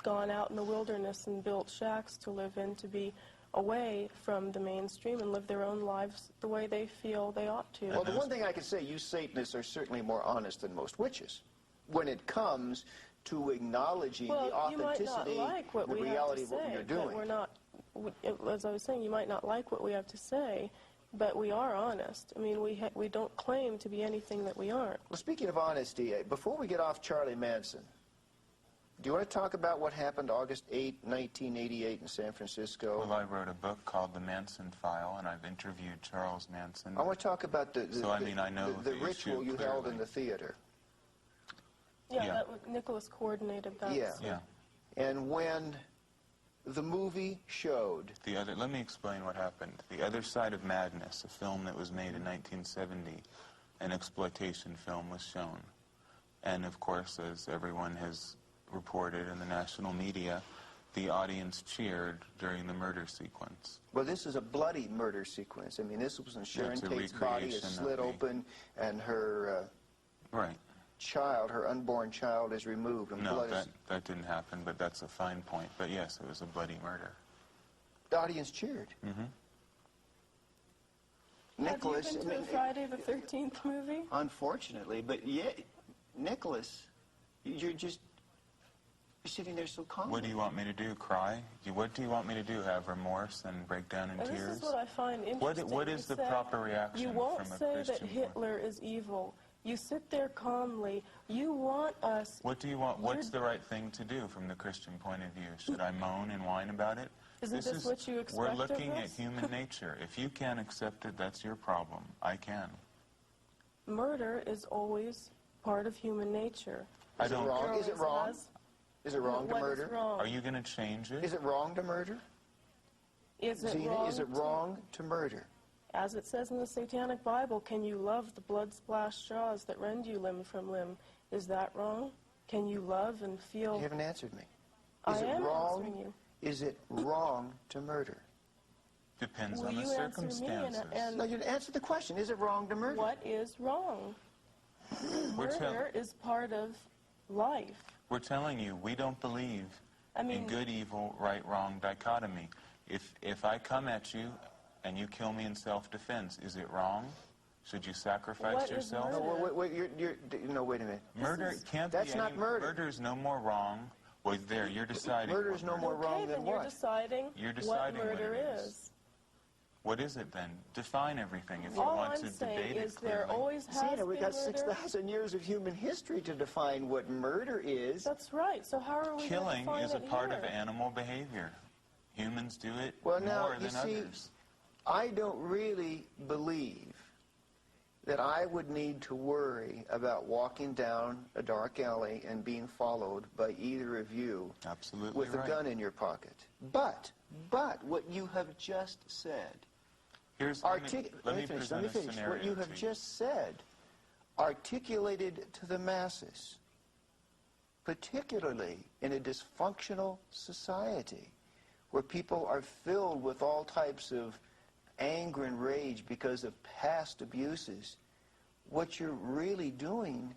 gone out in the wilderness and built shacks to live in, to be away from the mainstream and live their own lives the way they feel they ought to. Well, the one thing I can say, you Satanists are certainly more honest than most witches when it comes to acknowledging the Well, you might not authenticity, like what the we reality have to of what say, you're but doing. we're not, as I was saying, you might not like what we have to say, but we are honest. I mean, we don't claim to be anything that we aren't. Well, speaking of honesty, before we get off Charlie Manson, do you want to talk about what happened August 8, 1988 in San Francisco? Well, I wrote a book called The Manson File, and I've interviewed Charles Manson. I want to talk about the I know the the ritual issue you held clearly. in the theater. Yeah, Nicholas coordinated that. Yeah. so- Yeah. And when the movie showed, Let me explain what happened. The Other Side of Madness, a film that was made in 1970, an exploitation film, was shown. And of course, as everyone has reported in the national media, the audience cheered during the murder sequence. well, this is a bloody murder sequence. I mean, this was when Sharon It's a Tate's body is recreation of slit the- open and her Right. child, her unborn child, is removed. And No, blood is, that didn't happen, but that's a fine point. But yes, it was a bloody murder. the audience cheered. Mm-hmm. Nicholas, Have you been to a Friday the 13th movie? unfortunately, but yet, Nicholas, you're sitting there so calmly. What do you want me to do? Cry? What do you want me to do? Have remorse and break down in And tears? this is what I find interesting. What is You the say- proper reaction You won't from a say that Christian point? Hitler is evil. You sit there calmly. You want us... What do you want? What's the right thing to do from the Christian point of view? Should I moan and whine about it? Isn't this what you expect We're of looking at us? human nature. If you can't accept it, that's your problem. I can. Murder is always part of human nature. I Is it don't. wrong? Is it Always wrong? has. Is it wrong to What is murder? wrong? Are you going to change it? Is it wrong to murder? Is it Zena, wrong is it to- wrong to murder? As it says in the Satanic Bible, can you love the blood-splashed jaws that rend you limb from limb? Is that wrong? Can you love and feel... You haven't answered me. I Is it am wrong? answering you. Is it wrong to murder? Depends Will on the you answer me circumstances. No, you answer the question. Is it wrong to murder? What is wrong? We're tell- Murder is part of life. We're telling you, we don't believe I mean- in good, evil, right, wrong dichotomy. If I come at you and you kill me in self-defense, is it wrong? Should you sacrifice What is yourself? murder? No, wait, wait a minute. Murder is- can't That's be not any, murder. Murder is no more wrong. Well, there, you're deciding. Murder what is no more Okay, wrong then than you're what? deciding, You're what deciding what murder it is. is. What is it then? Define everything if you All want I'm to saying debate is it there clearly. always has Zena, we been got murder. 6,000 years of human history to define what murder is. That's right. So how are we Killing going to is a define it part here? of animal behavior. Humans do it Well, now, more you than see, others. I don't really believe that I would need to worry about walking down a dark alley and being followed by either of you Absolutely with right. a gun in your pocket. But what you have just said, Here's, let me let me finish. present a What scenario you have to just said, articulated to the masses, particularly in a dysfunctional society where people are filled with all types of anger and rage because of past abuses, what you're really doing,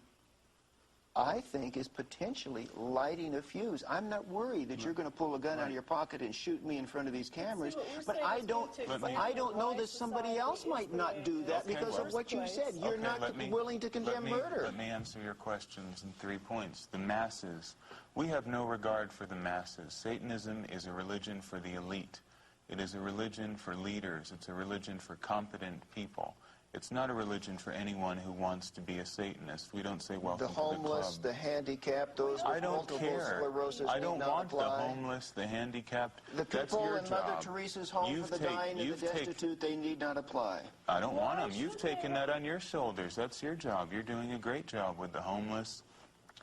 I think, is potentially lighting a fuse. I'm not worried that you're going to pull a gun out of your pocket and shoot me in front of these cameras, what we're but saying I is don't, we take but away I don't know why that somebody society else is might the not way do it that is. because Okay, of what you first said. place. You're Okay, not let me- willing to condemn murder. Let me answer your questions in 3 points. The masses. We have no regard for the masses. Satanism is a religion for the elite. It is a religion for leaders. It's a religion for competent people. It's not a religion for anyone who wants to be a Satanist. We don't say welcome The to homeless, the the club. handicapped, those with I don't multiple care. sclerosis I need don't not want the apply. homeless, the handicapped. The That's people your in Mother job. Teresa's home You've for the take- dying and the you've take- destitute, they need not apply. I don't want Why them. You've should they? taken that on your shoulders. That's your job. You're doing a great job with the homeless.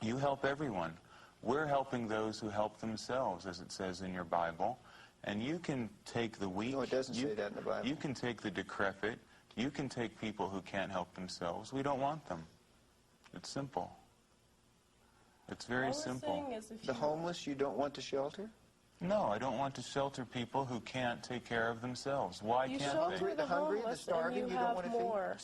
You help everyone. We're helping those who help themselves, as it says in your Bible. And you can take the weak. No, it doesn't say that in the Bible. You can take the decrepit. You can take people who can't help themselves. We don't want them. It's simple. It's very All we're simple. saying is if The you homeless you don't want to shelter? No, I don't want to shelter people who can't take care of themselves. Why You can't shelter they? the hungry, the homeless starving, and you you don't have want to feed? more.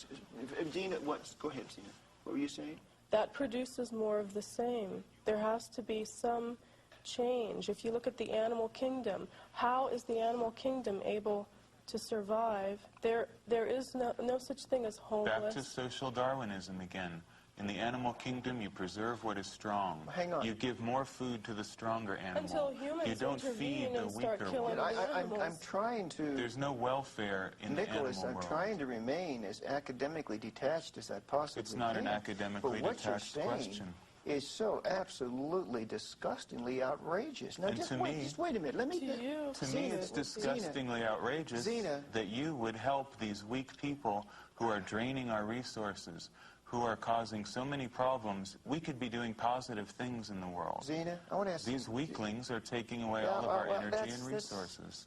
Dina, go ahead, Zena. What were you saying? That produces more of the same. There has to be some change. If you look at the animal kingdom, how is the animal kingdom able to survive? There is no such thing as Back to homeless. social Darwinism again. In the animal kingdom, you preserve what is strong. Hang on. You give more food to the stronger animal. Until humans you don't feed intervene the and start weaker killing one. the I'm animals. trying to... There's no welfare in Nicholas, the animal I'm world. trying to remain as academically detached as I possibly It's not can. an academically but what detached you're saying question. is so absolutely disgustingly outrageous. Now, And just to wait, me- just wait a minute. Let me... To you, To me, Zena, it's it would be- disgustingly outrageous Zena. that you would help these weak people who are draining our resources, who are causing so many problems. We could be doing positive things in the world. Zena, I want to ask These weaklings are taking away Yeah, all of our well, energy that's- and that's- resources.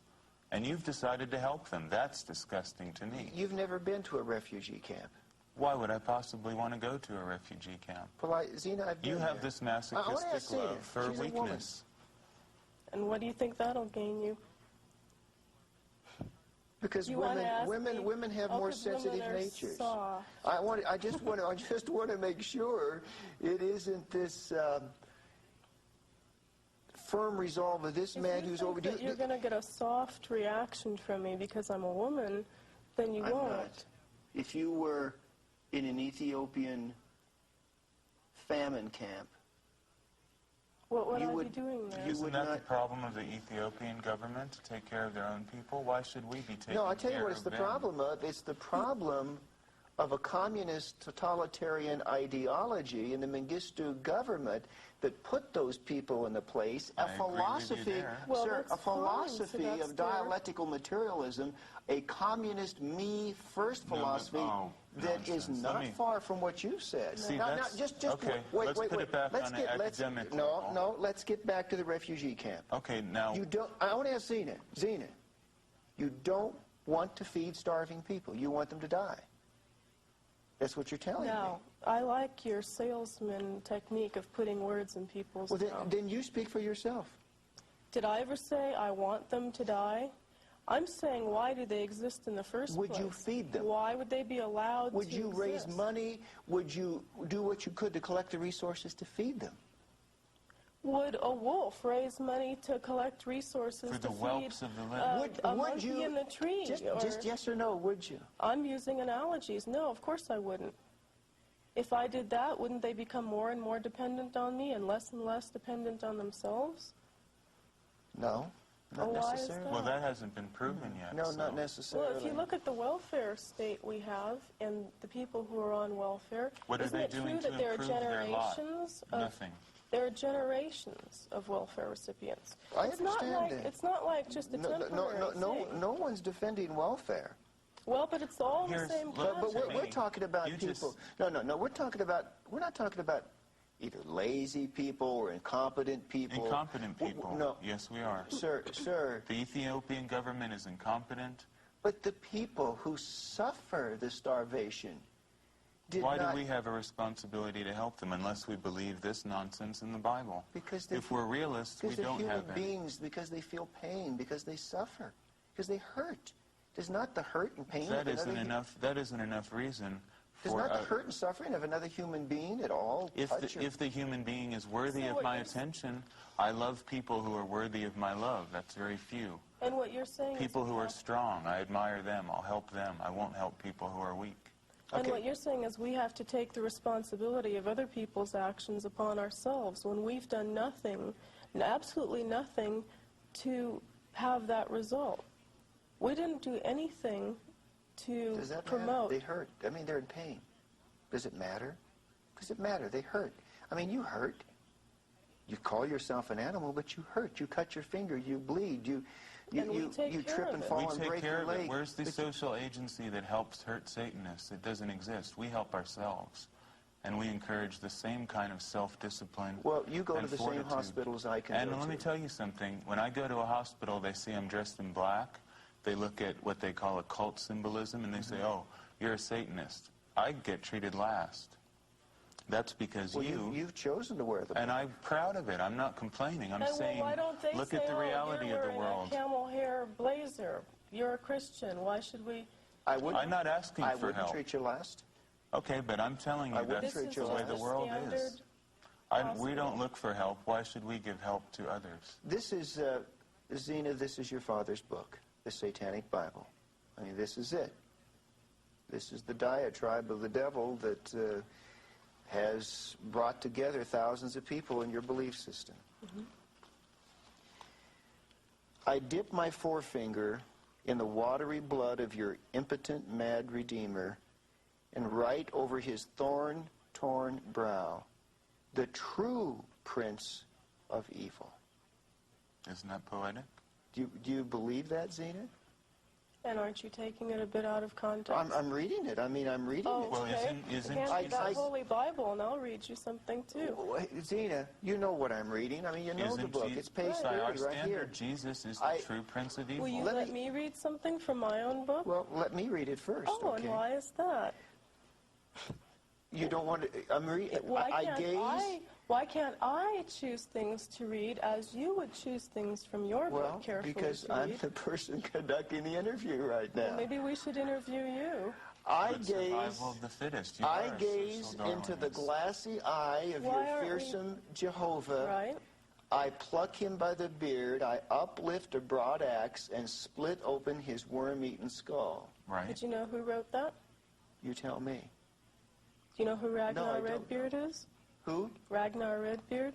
And you've decided to help them. That's disgusting to me. You've never been to a refugee camp. Why would I possibly want to go to a refugee camp? Well, Zena, I've been You have there. this I wanna masochistic ask Zena. love for She's a woman. weakness. And what do you think that'll gain you? Because You wanna ask me? women have Oh, more 'cause women sensitive are natures. soft. I just want to make sure it isn't this firm resolve of this If man you who's think over. that you're going to get a soft reaction from me because I'm a woman, then you I'm won't. not. If you were in an Ethiopian famine camp, What would You I would- be doing there? you Isn't would that the not- problem of the Ethiopian government, to take care of their own people? Why should we be taking no, I tell you care what it's of the them? problem of. It's the problem of a communist totalitarian ideology in the Mengistu government that put those people in the place. I A agree with you philosophy, there. Well, sir, that's a fine, so philosophy that's of their- dialectical materialism, a communist me-first No, but- philosophy oh, that is nonsense. not Let me- far from what you said. See, now, that's- just okay, wait, let's wait, put wait. it back let's on an academic level. No, let's get back to the refugee camp. Okay, now, You don't. I want to ask Zena. Zena, you don't want to feed starving people. You want them to die. That's what you're telling No, I like your salesman technique of putting words in people's me. Well, mouths. then you speak for yourself. Did I ever say I want them to die? I'm saying, why do they exist in the first Would place? you feed them? Why would they be allowed Would to you raise exist? money? Would you do what you could to collect the resources to feed them? Would a wolf raise money to collect resources For to the feed whelps of the land. a monkey in the tree? Just yes or no, would you? I'm using analogies. No, of course I wouldn't. If I did that, wouldn't they become more and more dependent on me and less dependent on themselves? No, not Oh, why is necessarily. that? well, that hasn't been proven yet. No, so. not Well, necessarily. if you look at the welfare state we have and the people who are on welfare, What are isn't they it doing true to that there are improve their lot? generations of Nothing. there are generations of welfare recipients? I it's not understand like that. it's not like just a temporary thing. No one's defending welfare. Well, but it's all the Here's- same look, concept. But to we're me, talking about you people. just- No. We're not talking about either lazy people or incompetent people. Incompetent people. No, Yes, we are. sir. The Ethiopian government is incompetent. But the people who suffer the starvation did Why not. do we have a responsibility to help them unless we believe this nonsense in the Bible? Because they're- if we're realists, we Because they're don't human have any. beings. Because they feel pain. Because they suffer. Because they hurt. Does not the hurt and pain That of isn't another enough. That isn't enough reason Does for not the hurt and suffering of another human being at all if touch your- if the human being is worthy So of what my you're s- attention. I love people who are worthy of my love. That's very few. And what you're saying People is who we are have- strong, I admire them. I'll help them. I won't help people who are weak. And Okay. what you're saying is we have to take the responsibility of other people's actions upon ourselves when we've done nothing, absolutely nothing, to have that result. We didn't do anything to Does that promote. matter? They hurt. I mean, they're in pain. Does it matter? Does it matter? They hurt. I mean, you hurt. You call yourself an animal, but you hurt. You cut your finger. You bleed. You And we take care trip of and it. fall We and take break care your of leg. it. Where's the But social agency that helps hurt Satanists? It doesn't exist. We help ourselves. And we encourage the same kind of self-discipline. Well, you go to and the fortitude. same hospitals I can And go let me to. tell you something. When I go to a hospital, they see I'm dressed in black. They look at what they call occult symbolism, and they say, oh, you're a Satanist. I get treated last. That's because Well, you've chosen to wear the and I'm proud of it. I'm not complaining. I'm And saying, why don't they look say, at the reality you're of the wearing world. a camel hair blazer. You're a Christian. Why should we? I'm not asking I for wouldn't help. treat you last. Okay, but I'm telling I you wouldn't that's treat This you is the way just the a world standard is. We don't look for help. Why should we give help to others? This is, Zena, this is your father's book, the Satanic Bible. I mean, this is it. This is the diatribe of the devil that has brought together thousands of people in your belief system. Mm-hmm. I dip my forefinger in the watery blood of your impotent, mad Redeemer and write over his thorn-torn brow, the true Prince of Evil. Isn't that poetic? Do you believe that, Zena? And aren't you taking it a bit out of context? I'm reading it. I'm reading Oh, it. Well, okay. isn't Hand me that I- Holy Bible, and I'll read you something, too. Oh, Zena, you know what I'm reading. I mean, you know the book. It's page by our 30 right here. standard, Jesus is the I- true Prince of Evil. Will you Let let me- me read something from my own book? Well, let me read it first, Oh, okay? and why is that? You don't want to... I'm reading... Why can't I choose things to read as you would choose things from your Well, book carefully because to I'm read? the person conducting the interview right now. Well, maybe we should interview you. I But gaze... survival of the fittest. You I are a gaze social into the Darwinist. glassy eye of Why your aren't we- fearsome Jehovah. Right? I pluck him by the beard. I uplift a broad axe and split open his worm-eaten skull. Right? Did you know who wrote that? You tell me. Do you know who Ragnar I don't Redbeard is? Who? Ragnar Redbeard?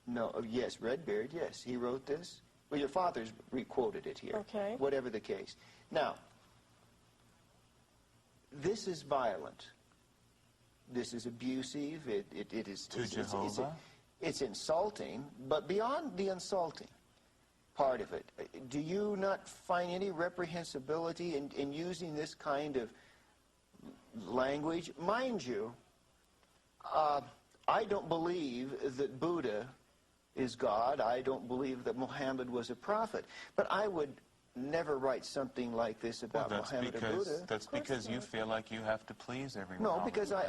No. Oh, yes, Redbeard. Yes, he wrote this. Well, your father's re-quoted it here. Okay. Whatever the case. Now, this is violent. This is abusive. It is To Jehovah? It's insulting, but beyond the insulting part of it, do you not find any reprehensibility in using this kind of language? Mind you, I don't believe that Buddha is God. I don't believe that Muhammad was a prophet. But I would never write something like this about Well, that's Muhammad or because Buddha. that's because you feel like you have to please everyone. No, all the because time.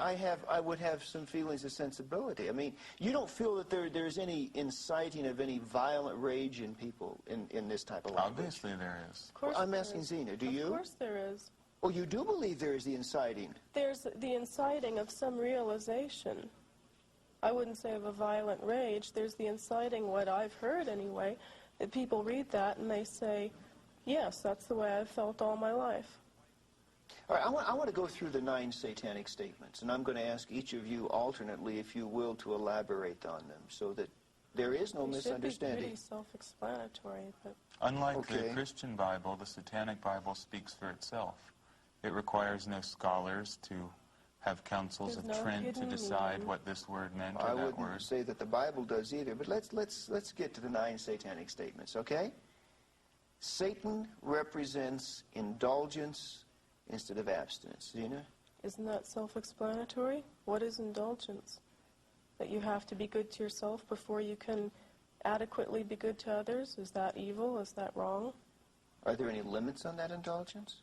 I would have some feelings of sensibility. I mean, you don't feel that there's any inciting of any violent rage in people in this type of language. Obviously there is. Of course I'm there asking is. Zena, do you? Of course there is. Oh, you do believe there is the inciting? There's the inciting of some realization. I wouldn't say of a violent rage. There's the inciting, what I've heard anyway, that people read that and they say, yes, that's the way I've felt all my life. All right, I want to go through the 9 satanic statements, and I'm going to ask each of you alternately, if you will, to elaborate on them so that there is no It should be misunderstanding. pretty self-explanatory, but Unlike Okay. the Christian Bible, the Satanic Bible speaks for itself. It requires no scholars to have councils There's of no Trent to hidden decide meaning. what this word meant I or that wouldn't word. say that the Bible does either, but let's get to the 9 satanic statements, okay? Satan represents indulgence instead of abstinence. Zena? isn't that self-explanatory? What is indulgence? That you have to be good to yourself before you can adequately be good to others? Is that evil? Is that wrong? Are there any limits on that indulgence?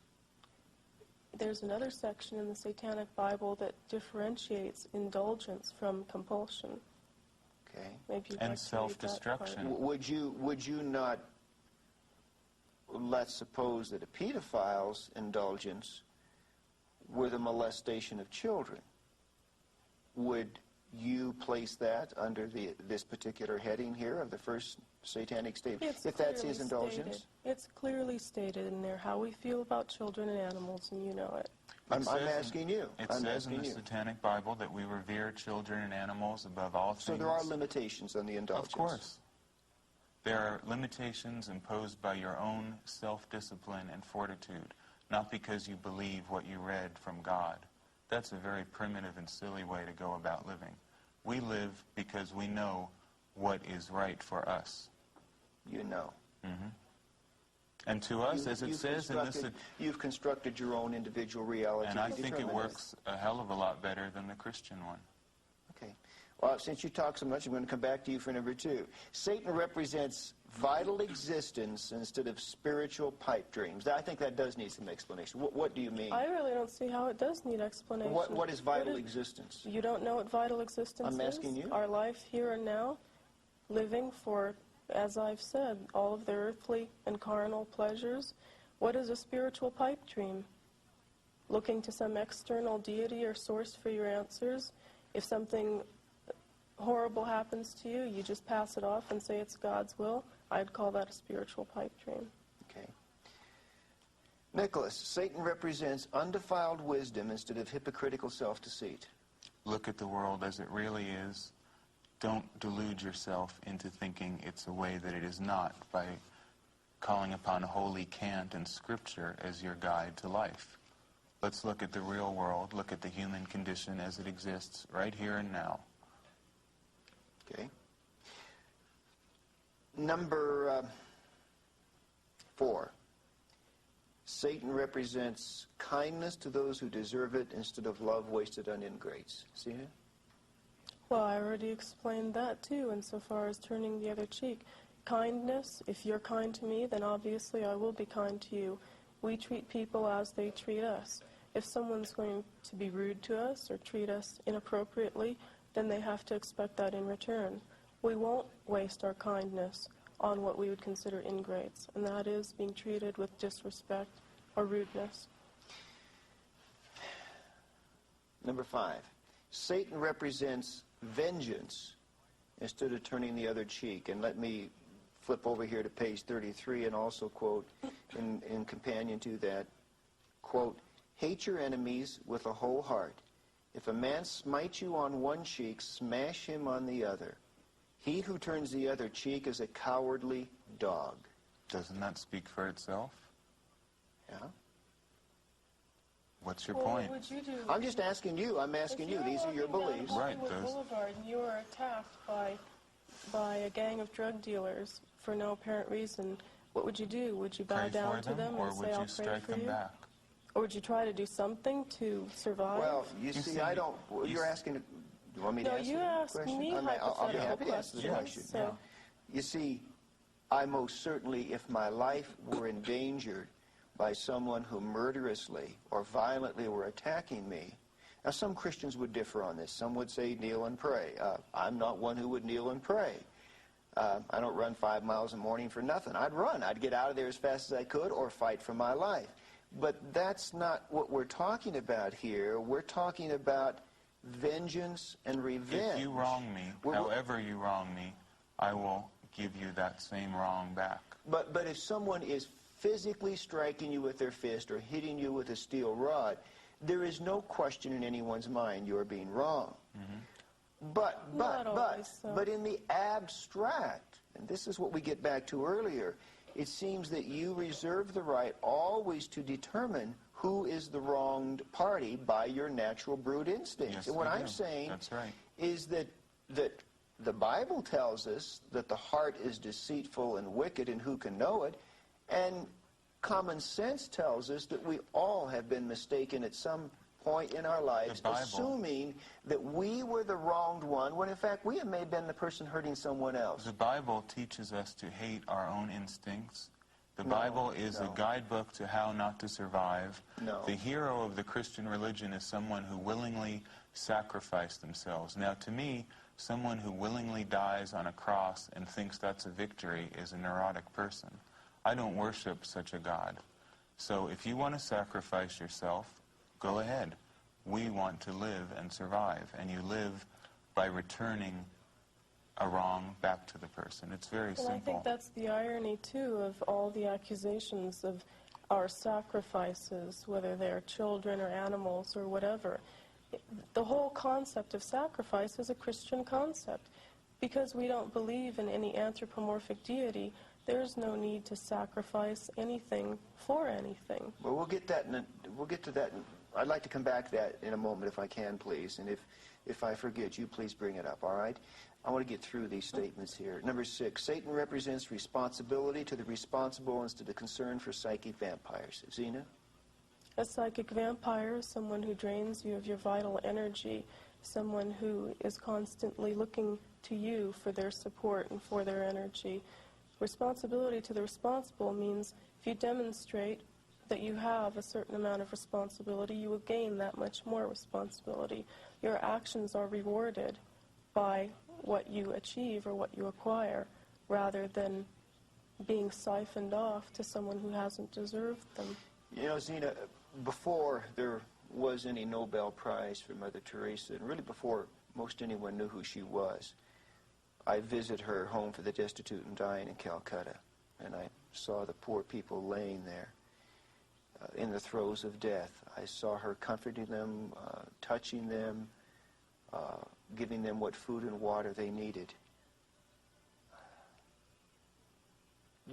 There's another section in the Satanic Bible that differentiates indulgence from compulsion. Okay. Maybe you'd And like to read that self-destruction. part. Would you not, let's suppose that a pedophile's indulgence were the molestation of children, would you place that under this particular heading here of the first satanic statement, It's if that's his clearly indulgence? stated. It's clearly stated in there how we feel about children and animals, and you know it. I'm It says in- asking you. It I'm says in asking the you. Satanic Bible that we revere children and animals above all things. So there are limitations on the indulgence. Of course. There are limitations imposed by your own self-discipline and fortitude, not because you believe what you read from God. That's a very primitive and silly way to go about living. We live because we know what is right for us. You know. And to us, as it You've says in this... You've constructed your own individual reality. And I to think it determine works a hell of a lot better than the Christian one. Okay. Well, since you talk so much, I'm going to come back to you for number 2. Satan represents vital existence instead of spiritual pipe dreams. I think that does need some explanation. What do you mean? I really don't see how it does need explanation. What is vital existence? You don't know what vital existence I'm is? asking you. Our life here and now, living for, as I've said, all of the earthly and carnal pleasures. What is a spiritual pipe dream? Looking to some external deity or source for your answers. If something horrible happens to you, you just pass it off and say it's God's will. I'd call that a spiritual pipe dream. Okay. Nicholas, Satan represents undefiled wisdom instead of hypocritical self-deceit. Look at the world as it really is. Don't delude yourself into thinking it's a way that it is not by calling upon holy cant and scripture as your guide to life. Let's look at the real world, look at the human condition as it exists right here and now. Okay. Number 4. Satan represents kindness to those who deserve it instead of love wasted on ingrates. See it? Well, I already explained that too, insofar as turning the other cheek. Kindness, if you're kind to me, then obviously I will be kind to you. We treat people as they treat us. If someone's going to be rude to us or treat us inappropriately, then they have to expect that in return. We won't waste our kindness on what we would consider ingrates, and that is being treated with disrespect or rudeness. Number 5. Satan represents vengeance instead of turning the other cheek. And let me flip over here to page 33 and also quote in companion to that, quote, hate your enemies with a whole heart. If a man smite you on one cheek, smash him on the other. He who turns the other cheek is a cowardly dog. Doesn't that speak for itself? Yeah? What's your Well, point? what would you do? I'm just asking you. I'm asking you. These are your beliefs. Right, Hollywood those- Boulevard, and you were attacked by a gang of drug dealers for no apparent reason. What would you do? Would you bow Pray down for to them, them or and would say, you I'll pray strike for them you? back? Or would you try to do something to survive? Well, you You see, see, I don't. you You're s- asking. You want me to No, answer you the asked question? me I'll be happy to answer the hypothetical question. questions, so- You see, I most certainly, if my life were endangered by someone who murderously or violently were attacking me, now some Christians would differ on this. Some would say kneel and pray. I'm not one who would kneel and pray. I don't run 5 miles in the morning for nothing. I'd run. I'd get out of there as fast as I could or fight for my life. But that's not what we're talking about here. We're talking about vengeance and revenge. If you wrong me, however you wrong me, I will give you that same wrong back. But if someone is physically striking you with their fist or hitting you with a steel rod, there is no question in anyone's mind you're being wrong. Not always so. But in the abstract, and this is what we get back to earlier, it seems that you reserve the right always to determine who is the wronged party by your natural brute instincts. Yes, and what I I'm do. saying That's right. is that the Bible tells us that the heart is deceitful and wicked, and who can know it? And common sense tells us that we all have been mistaken at some point in our lives, The Bible- assuming that we were the wronged one, when in fact we may have been the person hurting someone else. The Bible teaches us to hate our own instincts. The No, Bible is no. a guidebook to how not to survive. No. The hero of the Christian religion is someone who willingly sacrificed themselves. Now, to me, someone who willingly dies on a cross and thinks that's a victory is a neurotic person. I don't worship such a God. So if you want to sacrifice yourself, go ahead. We want to live and survive, and you live by returning a wrong back to the person. It's very And I simple. think that's the irony, too, of all the accusations of our sacrifices, whether they're children or animals or whatever. The whole concept of sacrifice is a Christian concept. Because we don't believe in any anthropomorphic deity, there's no need to sacrifice anything for anything. Well, we'll get to that. I'd like to come back to that in a moment if I can, please. And if I forget, you please bring it up, all right? I want to get through these statements here. Number 6, Satan represents responsibility to the responsible instead of concern for psychic vampires. Zena? A psychic vampire is someone who drains you of your vital energy, someone who is constantly looking to you for their support and for their energy. Responsibility to the responsible means if you demonstrate that you have a certain amount of responsibility, you will gain that much more responsibility. Your actions are rewarded by what you achieve or what you acquire, rather than being siphoned off to someone who hasn't deserved them. You know, Zena, before there was any Nobel Prize for Mother Teresa, and really before most anyone knew who she was, I visited her home for the destitute and dying in Calcutta, and I saw the poor people laying there in the throes of death. I saw her comforting them, touching them, giving them what food and water they needed.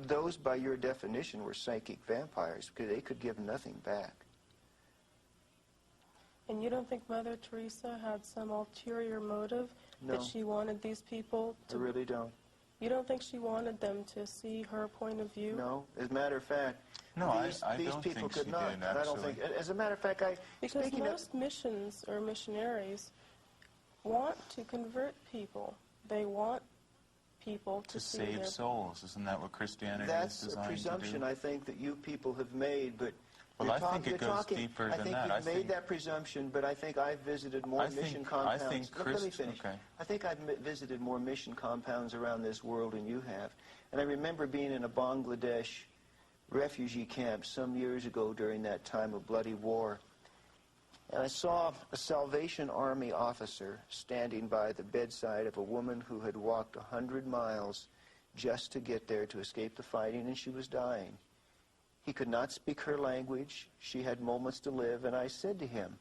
Those, by your definition, were psychic vampires because they could give nothing back. And you don't think Mother Teresa had some ulterior motive No. that she wanted these people I to... really don't. You don't think she wanted them to see her point of view? No. As a matter of fact, No, these I don't people think could she not. did, And I don't actually. think. As a matter of fact, Because speaking most missions or missionaries want to convert people. They want people to To see save their... souls. Isn't that what Christianity is that's a designed presumption to do? I think that you people have made, but Well, you're I think you're it goes talking, deeper I than think that. you've I made think- that presumption, but I think I've visited more I mission think- compounds. I think Let me finish. okay. I think I've visited more mission compounds around this world than you have. And I remember being in a Bangladesh refugee camp some years ago during that time of bloody war. And I saw a Salvation Army officer standing by the bedside of a woman who had walked 100 miles just to get there to escape the fighting, and she was dying. He could not speak her language. She had moments to live, and I said to him,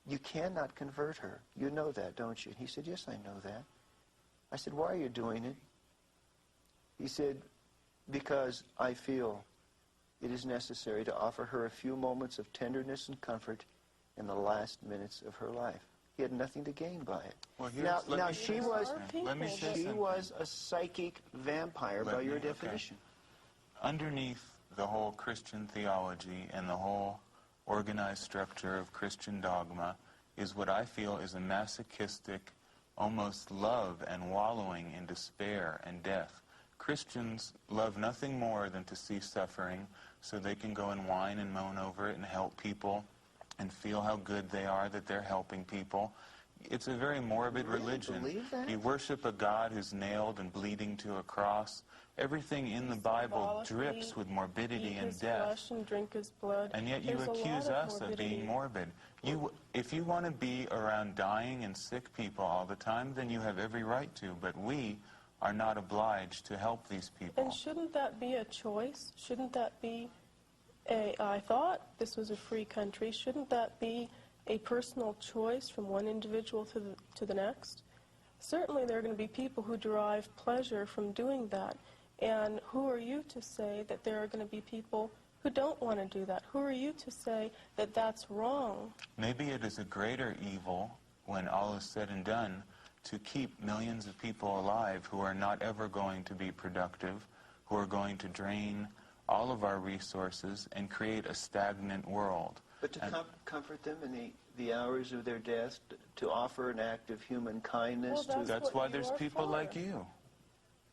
"You cannot convert her. You know that, don't you?" He said, "Yes, I know that." I said, "Why are you doing it?" He said, "Because I feel it is necessary to offer her a few moments of tenderness and comfort in the last minutes of her life." He had nothing to gain by it. Well, here's- let Now me she say was something. Let me say she something. was a psychic vampire Let by your me- okay. definition. Underneath the whole Christian theology and the whole organized structure of Christian dogma is what I feel is a masochistic, almost love and wallowing in despair and death. Christians love nothing more than to see suffering so they can go and whine and moan over it and help people and feel how good they are that they're helping people. It's a very morbid Really religion. believe that? You worship a God who's nailed and bleeding to a cross. Everything in the Bible Symbolically drips with morbidity eat and his death. flesh and drink his blood. And yet you There's a accuse lot us of morbidity. being morbid. If you want to be around dying and sick people all the time, then you have every right to. But we are not obliged to help these people. And shouldn't that be a choice? Shouldn't that be I thought this was a free country. Shouldn't that be a personal choice from one individual to the next? Certainly there are going to be people who derive pleasure from doing that. And who are you to say that there are going to be people who don't want to do that? Who are you to say that that's wrong? Maybe it is a greater evil, when all is said and done, to keep millions of people alive who are not ever going to be productive, who are going to drain all of our resources and create a stagnant world. But to comfort them in the hours of their death, to offer an act of human kindness. Well, That's what why you there's are people for. like you.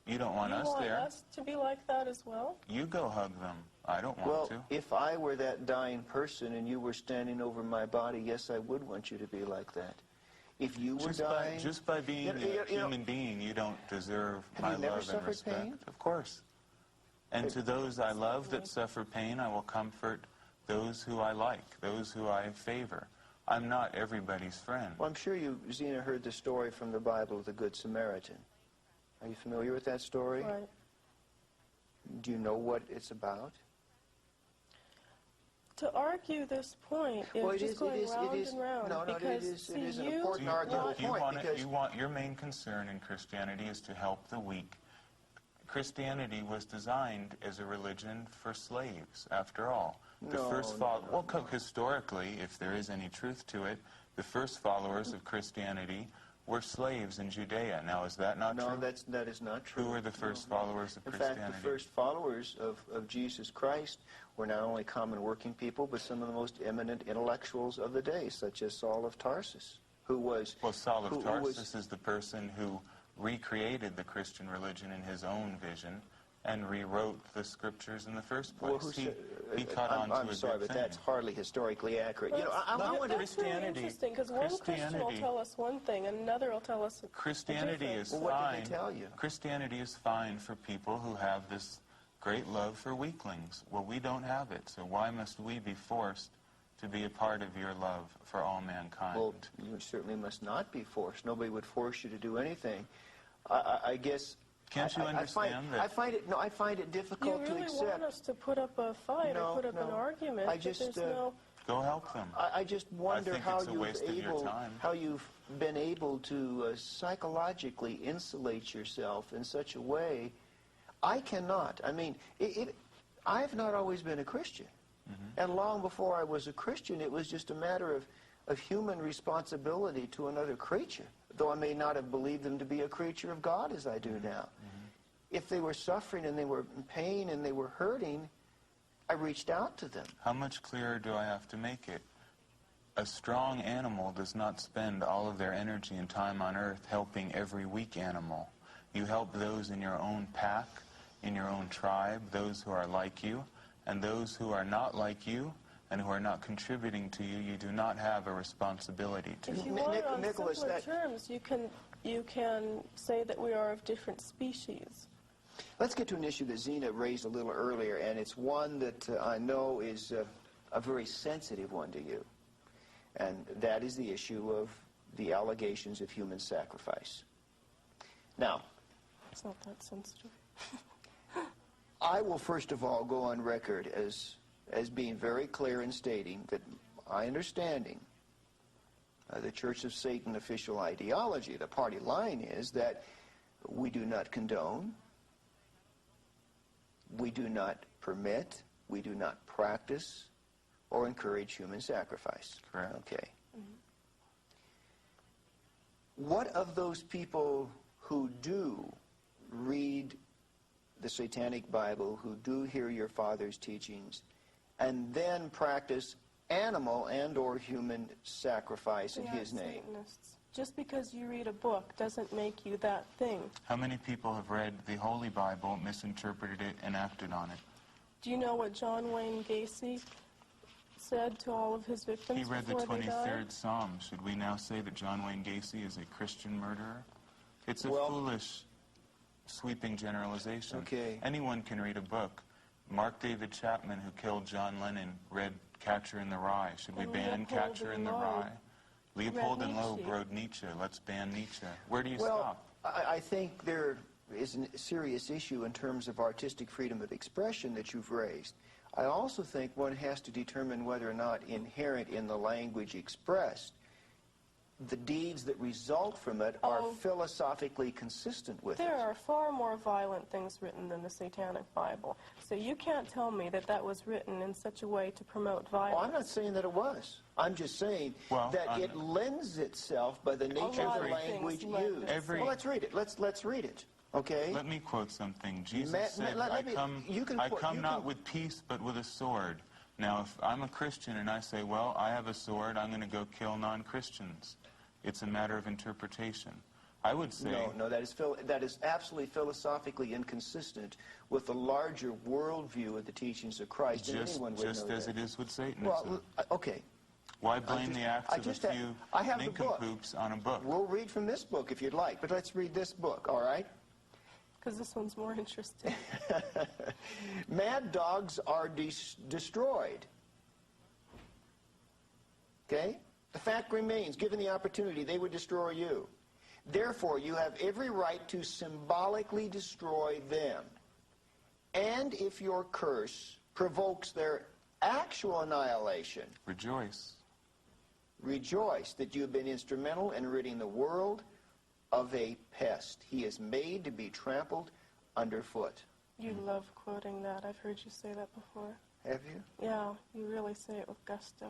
You don't want You us want there. us to be like that as well? You go hug them. I don't want Well, to. if I were that dying person and you were standing over my body, yes, I would want you to be like that. If you were dying... Just by being a human being, you don't deserve my you never love and suffered respect. pain? Of course. And to those I love that suffer pain, I will comfort those who I like, those who I favor. I'm not everybody's friend. Well, I'm sure you, Zena, heard the story from the Bible of the Good Samaritan. Are you familiar with that story? Right. Do you know what it's about? To argue this point is Well, just going round and round. No, because, it is an you important arguable point because... Your main concern in Christianity is to help the weak. Christianity was designed as a religion for slaves, after all. Historically, if there is any truth to it, the first followers of Christianity were slaves in Judea. Now, is that not true? No, that is not true. Who were the first followers of In Christianity? fact, the first followers of Jesus Christ were not only common working people, but some of the most eminent intellectuals of the day, such as Saul of Tarsus, who was... Well, Saul of Tarsus is the person who recreated the Christian religion in his own vision and rewrote the scriptures in the first place. Well, he caught on to a I'm sorry, good but thing. that's hardly historically accurate. Well, You know, I want to... that's really interesting, because one Christian will tell us one thing, and another will tell us Christianity a is different. Well, what fine. did they tell you? Christianity is fine for people who have this great love for weaklings. Well, we don't have it, so why must we be forced to be a part of your love for all mankind? Well, you certainly must not be forced. Nobody would force you to do anything. I guess... Can't you understand that? I find it You difficult to really accept. want us to put up a fight or put up an argument, I but just, there's no Go help them. I just wonder think how it's a waste of your time. you've been able to psychologically insulate yourself in such a way. I cannot. I mean, I've not always been a Christian. And long before I was a Christian, it was just a matter of human responsibility to another creature, though I may not have believed them to be a creature of God as I do now. If they were suffering and they were in pain and they were hurting, I reached out to them. How much clearer do I have to make it? A strong animal does not spend all of their energy and time on earth helping every weak animal. You help those in your own pack, in your own tribe, those who are like you, and those who are not like you and who are not contributing to you, you do not have a responsibility to. If you want it on simpler terms, you can say that we are of different species. Let's get to an issue that Zena raised a little earlier, and it's one that I know is a very sensitive one to you. And that is the issue of the allegations of human sacrifice. Now, it's not that sensitive. I will first of all go on record as being very clear in stating that my understanding of the Church of Satan official ideology, the party line, is that we do not condone, we do not permit, we do not practice or encourage human sacrifice. Correct. Okay. What of those people who do read the Satanic Bible, who do hear your father's teachings, and then practice animal and or human sacrifice in his name? Satanists. Just because you read a book doesn't make you that thing. How many people have read the Holy Bible, misinterpreted it, and acted on it? Do you know what John Wayne Gacy said to all of his victims He read the before they died? 23rd Psalm. Should we now say that John Wayne Gacy is a Christian murderer? It's a foolish, sweeping generalization. Okay. Anyone can read a book. Mark David Chapman, who killed John Lennon, read Catcher in the Rye. Should we ban Catcher in the Rye? Leopold and Loeb wrote Nietzsche. Let's ban Nietzsche. Where do you stop? I think there is a serious issue in terms of artistic freedom of expression that you've raised. I also think one has to determine whether or not inherent in the language expressed, the deeds that result from it are philosophically consistent with it. There are far more violent things written than the Satanic Bible. So you can't tell me that that was written in such a way to promote violence. Oh, I'm not saying that it was. I'm just saying that it lends itself by the nature of the language used. Well, let's read it. Let's read it. Okay? Let me quote something. Jesus said, I come not with peace, but with a sword. Now, if I'm a Christian and I say, well, I have a sword, I'm going to go kill non-Christians. It's a matter of interpretation. I would say... No, that is absolutely philosophically inconsistent with the larger worldview of the teachings of Christ. Just as it is with Satanism. Well, okay. Why blame the acts of a few nincompoops on a book? We'll read from this book if you'd like, but let's read this book, all right? Because this one's more interesting. Mad dogs are destroyed. Okay? The fact remains, given the opportunity, they would destroy you. Therefore, you have every right to symbolically destroy them. And if your curse provokes their actual annihilation, rejoice. Rejoice that you have been instrumental in ridding the world of a pest. He is made to be trampled underfoot. You love quoting that. I've heard you say that before. Have you? Yeah, you really say it with gusto.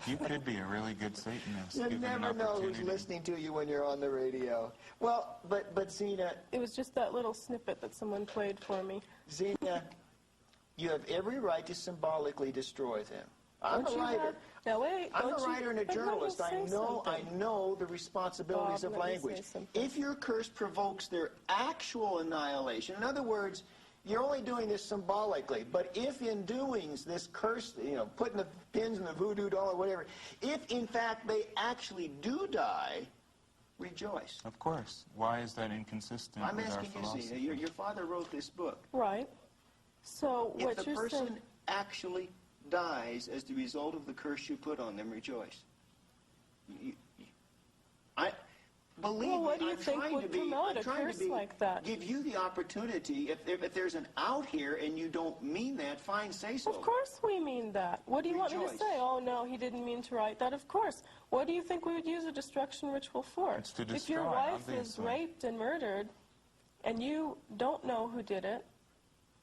You could be a really good Satanist. You never know who's listening to you when you're on the radio. Well, but Zena... It was just that little snippet that someone played for me. Zena, you have every right to symbolically destroy them. I'm a writer. Now wait, I'm a writer and a journalist. I know the responsibilities of language. If your curse provokes their actual annihilation, in other words, you're only doing this symbolically, but if in doing this curse, putting the pins in the voodoo doll or whatever, if in fact they actually do die, rejoice. Of course. Why is that inconsistent with our philosophy? I'm asking you, Zena. Your father wrote this book. Right. So what you're saying... If the person actually dies as the result of the curse you put on them, rejoice. Believe Well, what me, do you I'm think trying would to be, come out I'm a trying curse to be, like that? give you the opportunity. If there's an out here and you don't mean that, fine, say so. Of course we mean that. What do you want me to Rejoice. say? Oh, no, he didn't mean to write that. Of course. What do you think we would use a destruction ritual for? It's to If your destroy, wife is obviously. raped and murdered, and you don't know who did it,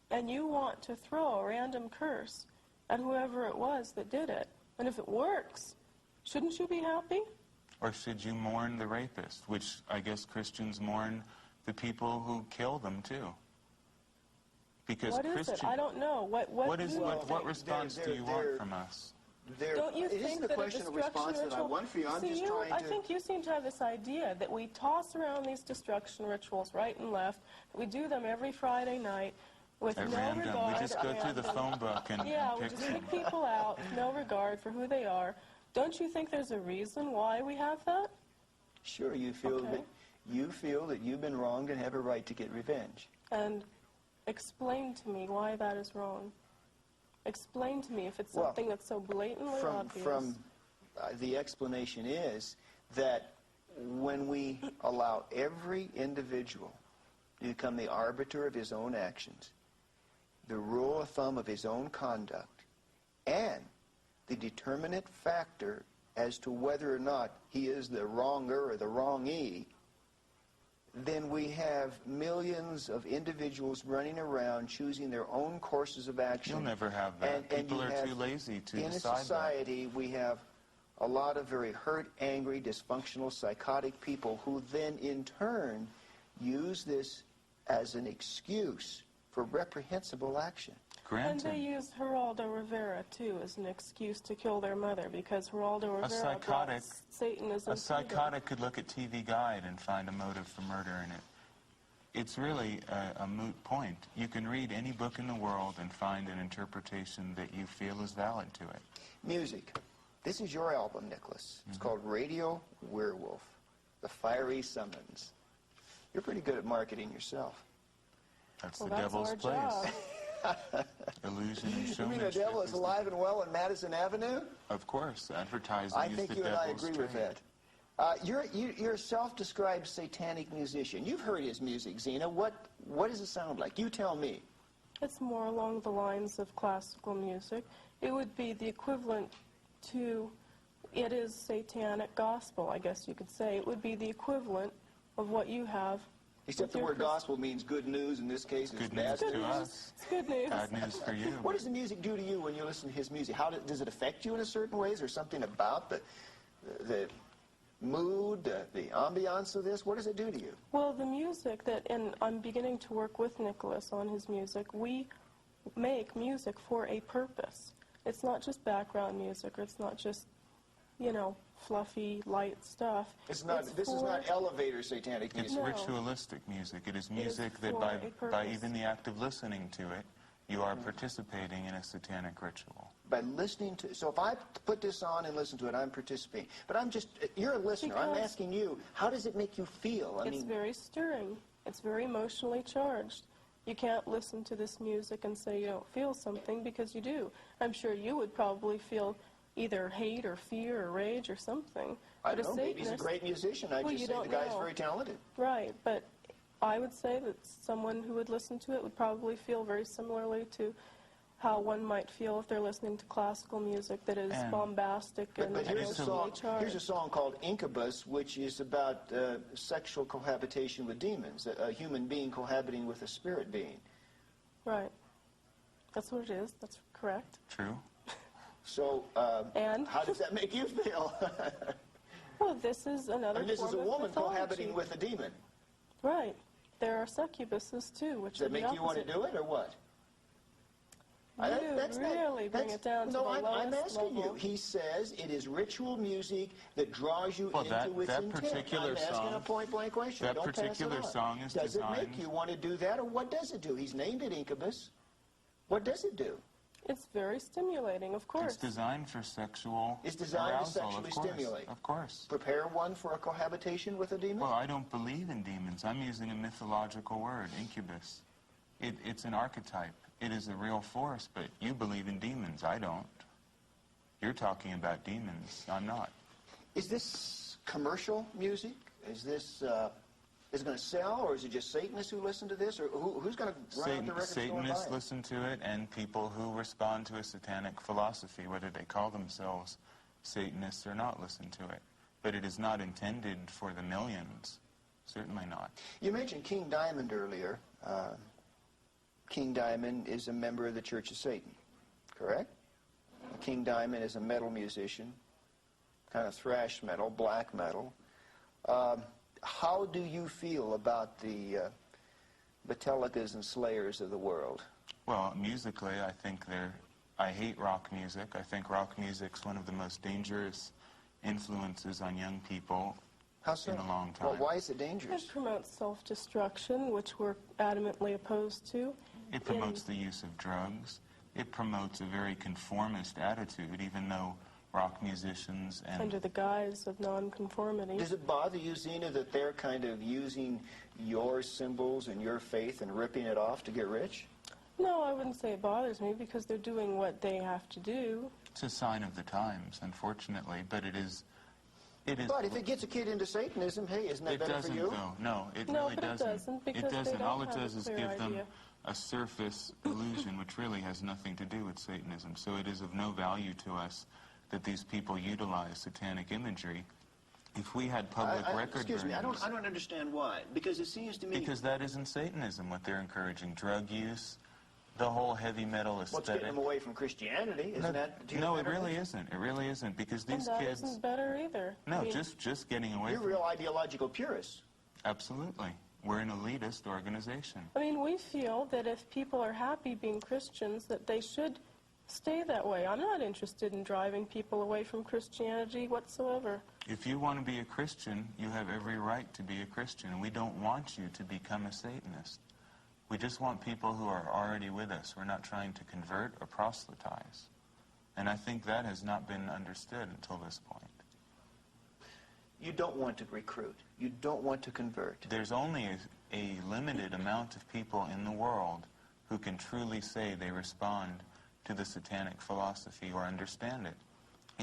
and you want to throw a random curse at whoever it was that did it, and if it works, shouldn't you be happy? Or should you mourn the rapist, which I guess Christians mourn the people who kill them too? Because What is it? I don't know. what think? response do you want from us? Don't you it think isn't the that question a of destruction response that I ritual... want for you. I'm See, just trying to... I think you seem to have this idea that we toss around these destruction rituals right and left. We do them every Friday night with At no random, regard... we just go through the random. phone book and Yeah, we pick just some. pick people out with no regard for who they are. Don't you think there's a reason why we have that? Sure, you feel Okay. that you've been wronged and have a right to get revenge. And explain to me why that is wrong. Explain to me if it's Well, something that's so blatantly obvious. The explanation is that when we allow every individual to become the arbiter of his own actions, the rule of thumb of his own conduct, and the determinate factor as to whether or not he is the wronger or the wrongee, then we have millions of individuals running around choosing their own courses of action. You'll never have that. People you are have- too lazy to in a decide society, we have a lot of very hurt, angry, dysfunctional, psychotic people who then, in turn, use this as an excuse for reprehensible action. that. And they Granted, use Geraldo Rivera, too, as an excuse to kill their mother, because Geraldo Rivera psychotic- brought Satanism a to them. psychotic could look at TV Guide and find a motive for murder in it. It's really a moot point. You can read any book in the world and find an interpretation that you feel is valid to it. Music. This is your album, Nicholas. It's called Radio Werewolf, The Fiery Summons. You're pretty good at marketing yourself. That's Well, the that's devil's our place. job. Illusion and You showmanship. mean the devil is is the- alive and well on Madison Avenue? Of course, advertising I is think the you and I devil's agree with trade. that. You're a self-described satanic musician. You've heard his music, Zena. What does it sound like? You tell me. It's more along the lines of classical music. It would be the equivalent to, it is satanic gospel, I guess you could say. It would be the equivalent of what you have. Except with the your word Christ- gospel means good news. In this case, it's Good bad news Good to news. us. It's good news. Bad news for you. What does the music do to you when you listen to his music? Does it affect you in a certain ways, or something about the mood, the ambiance of this? What does it do to you? Well, the music that, and I'm beginning to work with Nicholas on his music, we make music for a purpose. It's not just background music, or it's not just, fluffy, light stuff. This is not elevator satanic It's music. No. ritualistic music. It is music that for by a purpose. even the act of listening to it, you are participating in a satanic ritual. By listening to, so if I put this on and listen to it, I'm participating. But you're a listener. I'm Because- asking you, how does it make you feel? It's very stirring. It's very emotionally charged. You can't listen to this music and say you don't feel something, because you do. I'm sure you would probably feel either hate or fear or rage or something. I But don't know, maybe he's a Satanist- great musician. I Well, just you say the don't guy's know. very talented. Right, but I would say that someone who would listen to it would probably feel very similarly to how one might feel if they're listening to classical music that is And- bombastic and But here's a emotionally song. Here's a charged. song called Incubus, which is about sexual cohabitation with demons, a human being cohabiting with a spirit being. Right. That's what it is. That's correct. True? So, And? how does that make you feel? Well, this is another And this form is a of woman mythology. cohabiting with a demon. Right. There are succubuses, too, which Does are that the make you want to opposite. do it, or what? You really bring it down to no, the I'm lowest asking level. you. He says it is ritual music that draws you Well, into its that intent. particular I'm asking song- a point-blank question. that Don't pass it particular on. song is Does it designed- make you want to do that, or what does it do? He's named it Incubus. What does it do? It's very stimulating, of course. It's designed for sexual It's designed to arousal, sexually of course. stimulate. Of course. Prepare one for a cohabitation with a demon? Well, I don't believe in demons. I'm using a mythological word, incubus. It's an archetype. It is a real force, but you believe in demons. I don't. You're talking about demons. I'm not. Is this commercial music? Is this is it going to sell, or is it just Satanists who listen to this, or who's going to run out the record store and buy Satanists it? listen to it, and people who respond to a satanic philosophy, whether they call themselves Satanists or not, listen to it. But it is not intended for the millions. Certainly not. You mentioned King Diamond earlier. King Diamond is a member of the Church of Satan, correct? King Diamond is a metal musician, kind of thrash metal, black metal. How do you feel about the Metallicas and Slayers of the world? Well, musically, I hate rock music. I think rock music's one of the most dangerous influences on young people How so? in a long time. Well, why is it dangerous? It promotes self-destruction, which we're adamantly opposed to. It promotes the use of drugs. It promotes a very conformist attitude, even though rock musicians and... Under the guise of nonconformity. Does it bother you, Zena, that they're kind of using your symbols and your faith and ripping it off to get rich? No, I wouldn't say it bothers me because they're doing what they have to do. It's a sign of the times, unfortunately, but it is... But if it gets a kid into Satanism, hey, isn't that It better for doesn't, you? though. No, it No, really but it doesn't. doesn't, because It they doesn't. don't All it have a does is clear give them idea. a surface illusion, which really has nothing to do with Satanism. So it is of no value to us that these people utilize satanic imagery. If we had public record Excuse me, I versions- don't understand why. Because it seems to me... Because that isn't Satanism, what they're encouraging. Drug use, the whole heavy metal What's aesthetic. getting them away from Christianity? Isn't that... do you No, know it better? really isn't. It really isn't, because And these that kids... isn't better either. No, I mean, just getting away You're from... real ideological purists. Absolutely. We're an elitist organization. I mean, we feel that if people are happy being Christians, that they should stay that way. I'm not interested in driving people away from Christianity whatsoever. If you want to be a Christian, you have every right to be a Christian. And we don't want you to become a Satanist. We just want people who are already with us. We're not trying to convert or proselytize. And I think that has not been understood until this point. You don't want to recruit. You don't want to convert. There's only a limited amount of people in the world who can truly say they respond to the satanic philosophy or understand it.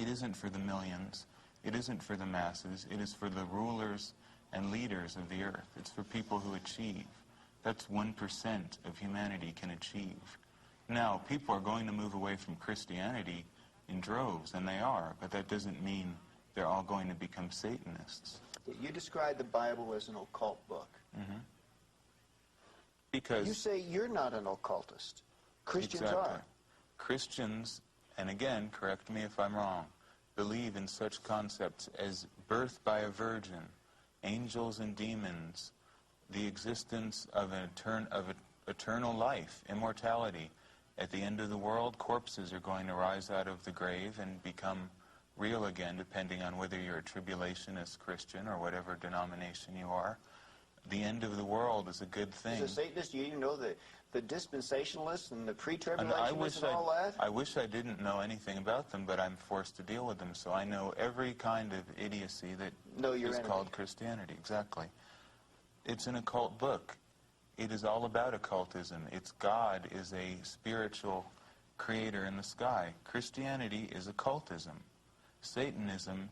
It isn't for the millions. It isn't for the masses. It is for the rulers and leaders of the earth. It's for people who achieve. That's 1% of humanity can achieve. Now, people are going to move away from Christianity in droves, and they are, but that doesn't mean they're all going to become Satanists. You describe the Bible as an occult book. Because You say you're not an occultist. Christians exactly. are. Christians, and again, correct me if I'm wrong, believe in such concepts as birth by a virgin, angels and demons, the existence of eternal life, immortality. At the end of the world, corpses are going to rise out of the grave and become real again, depending on whether you're a tribulationist Christian or whatever denomination you are. The end of the world is a good thing. As a Satanist, you know the dispensationalists and the And pre-tribulationists and all that? I wish I didn't know anything about them, but I'm forced to deal with them, so I know every kind of idiocy that Know your is enemy. called Christianity. Exactly. It's an occult book. It is all about occultism. It's God is a spiritual creator in the sky. Christianity is occultism. Satanism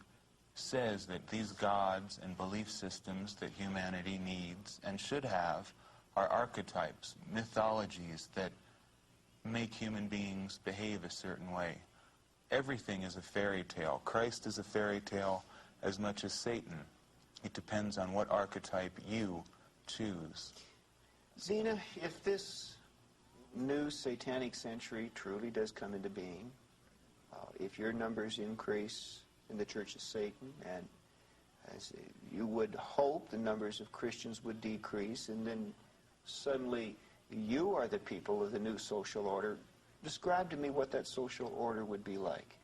says that these gods and belief systems that humanity needs and should have are archetypes, mythologies that make human beings behave a certain way. Everything is a fairy tale. Christ is a fairy tale as much as Satan. It depends on what archetype you choose. Zena, if this new satanic century truly does come into being, if your numbers increase in the Church of Satan, and as you would hope the numbers of Christians would decrease, and then suddenly you are the people of the new social order, describe to me what that social order would be like.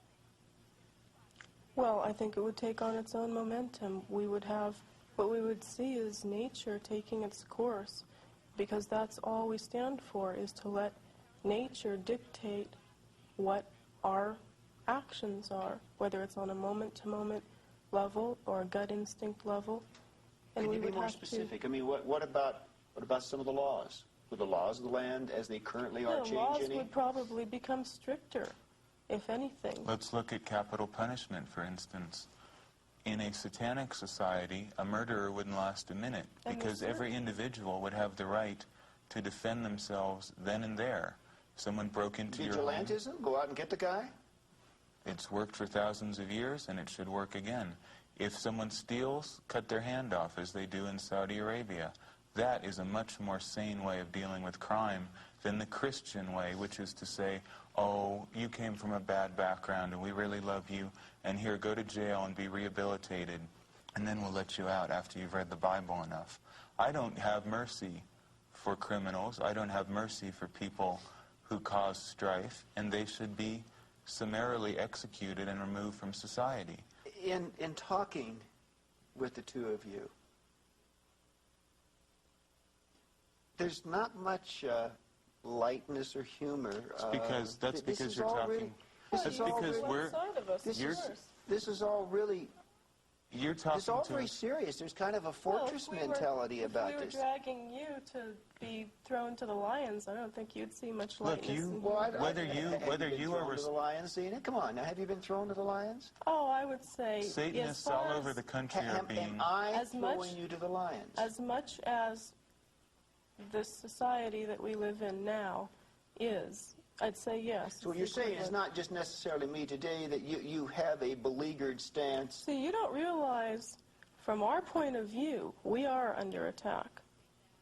Well, I think it would take on its own momentum. What we would see is nature taking its course, because that's all we stand for, is to let nature dictate what our actions are, whether it's on a moment-to-moment level or a gut instinct level. And Can we you be would more have specific? I mean, what about some of the laws? Would the laws of the land as they currently are The change laws any? would probably become stricter, if anything. Let's look at capital punishment, for instance. in a satanic society, a murderer wouldn't last a minute, And because the every individual would have the right to defend themselves then and there. Someone broke into your home. Vigilantism? Go out and get the guy? It's worked for thousands of years, and it should work again. If someone steals, cut their hand off, as they do in Saudi Arabia. That is a much more sane way of dealing with crime than the Christian way, which is to say, oh, you came from a bad background, and we really love you, and here, go to jail and be rehabilitated, and then we'll let you out after you've read the Bible enough. I don't have mercy for criminals. I don't have mercy for people who cause strife, and they should be summarily executed and removed from society. In talking with the two of you, there's not much lightness or humor. That's because you're talking. This That's is all because really, we're. Side of us is you're- worse. this is all really, You're it's talking all to very us. serious. There's kind of a Well, fortress if we mentality were, about if we this. were dragging you to be thrown to the lions, I don't think you'd see much Look, lightness. you- in Well, here. Whether you have are been thrown res- to the lions, Zena? Come on, now, have you been thrown to the lions? Oh, I would say Satanists as far all over as- the country are Am being. I As throwing much- you to the lions? as much as the society that we live in now is, I'd say yes. So what it's you're saying is equivalent. not just necessarily me today, that you have a beleaguered stance. See, you don't realize, from our point of view, we are under attack.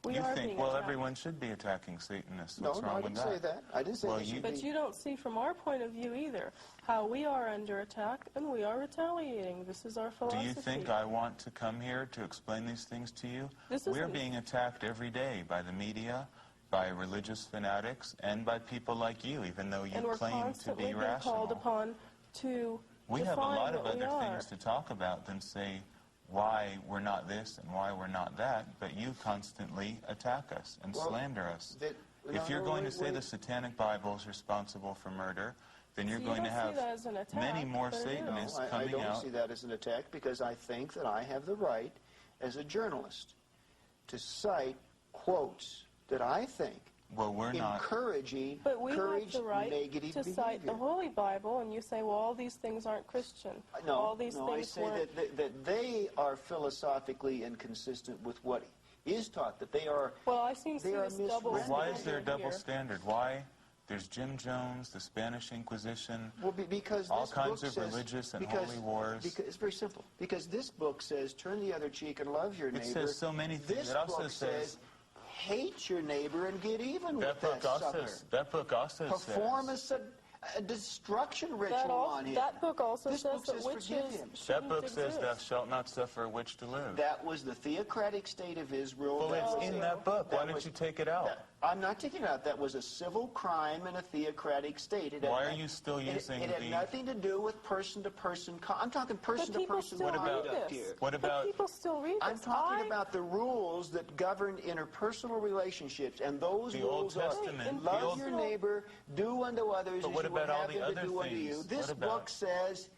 We You are think, being well, attacked. everyone should be attacking Satanists. No, What's no, wrong I with didn't say that. I didn't say Well, they you- should But be. you don't see from our point of view either how we are under attack and we are retaliating. This is our Do philosophy. you think I want to come here to explain these things to you? This We're isn't- being attacked every day by the media, by religious fanatics, and by people like you, even though you and we're claim to constantly be being rational. called upon to We have a define lot of what we other are. things to talk about than say why we're not this and why we're not that, but you constantly attack us and Well, slander us. no, If you're no, going wait, to say wait. the Satanic Bible is responsible for murder, then you're So you going to don't see have that as an attack, many more but it is. Satanists I coming don't out. see that as an attack, because I think that I have the right, as a journalist, to cite quotes that I think Well, we're not. encouraging But we have encourage the right negative to cite the behavior. Holy Bible, and you say, well, all these things aren't Christian. No, all these no, I things say weren't. that they are philosophically inconsistent with what is taught, that they are. Well, I seem to They see are this double misread. Why is there a standard double here. standard? Why? There's Jim Jones, the Spanish Inquisition. Well, because All this kinds book of says, religious and because, holy wars. Because it's very simple. Because this book says, turn the other cheek and love your neighbor. says so many things. This It also book says- hate your neighbor and get even That with that book also. sucker. That book also Perform says. a destruction ritual That, on him. that book also This says book that says witches forgive him. That shouldn't book says, "Thou exist. shalt not suffer a witch to live." That was the theocratic state of Israel. Well, That it's was in a- that book. Why that don't was- you take it out? I'm not taking it out. That was a civil crime in a theocratic state. It had Why are no- you still using it had the- nothing to do with person-to-person. I'm talking But people person-to-person still read conduct this. here. What But about- people still read I'm this. talking about the rules that govern interpersonal relationships, and those The Old rules are Testament, the love Old- your neighbor, do unto others But as what you would about all have the them to other do unto you. things? This What about- book says,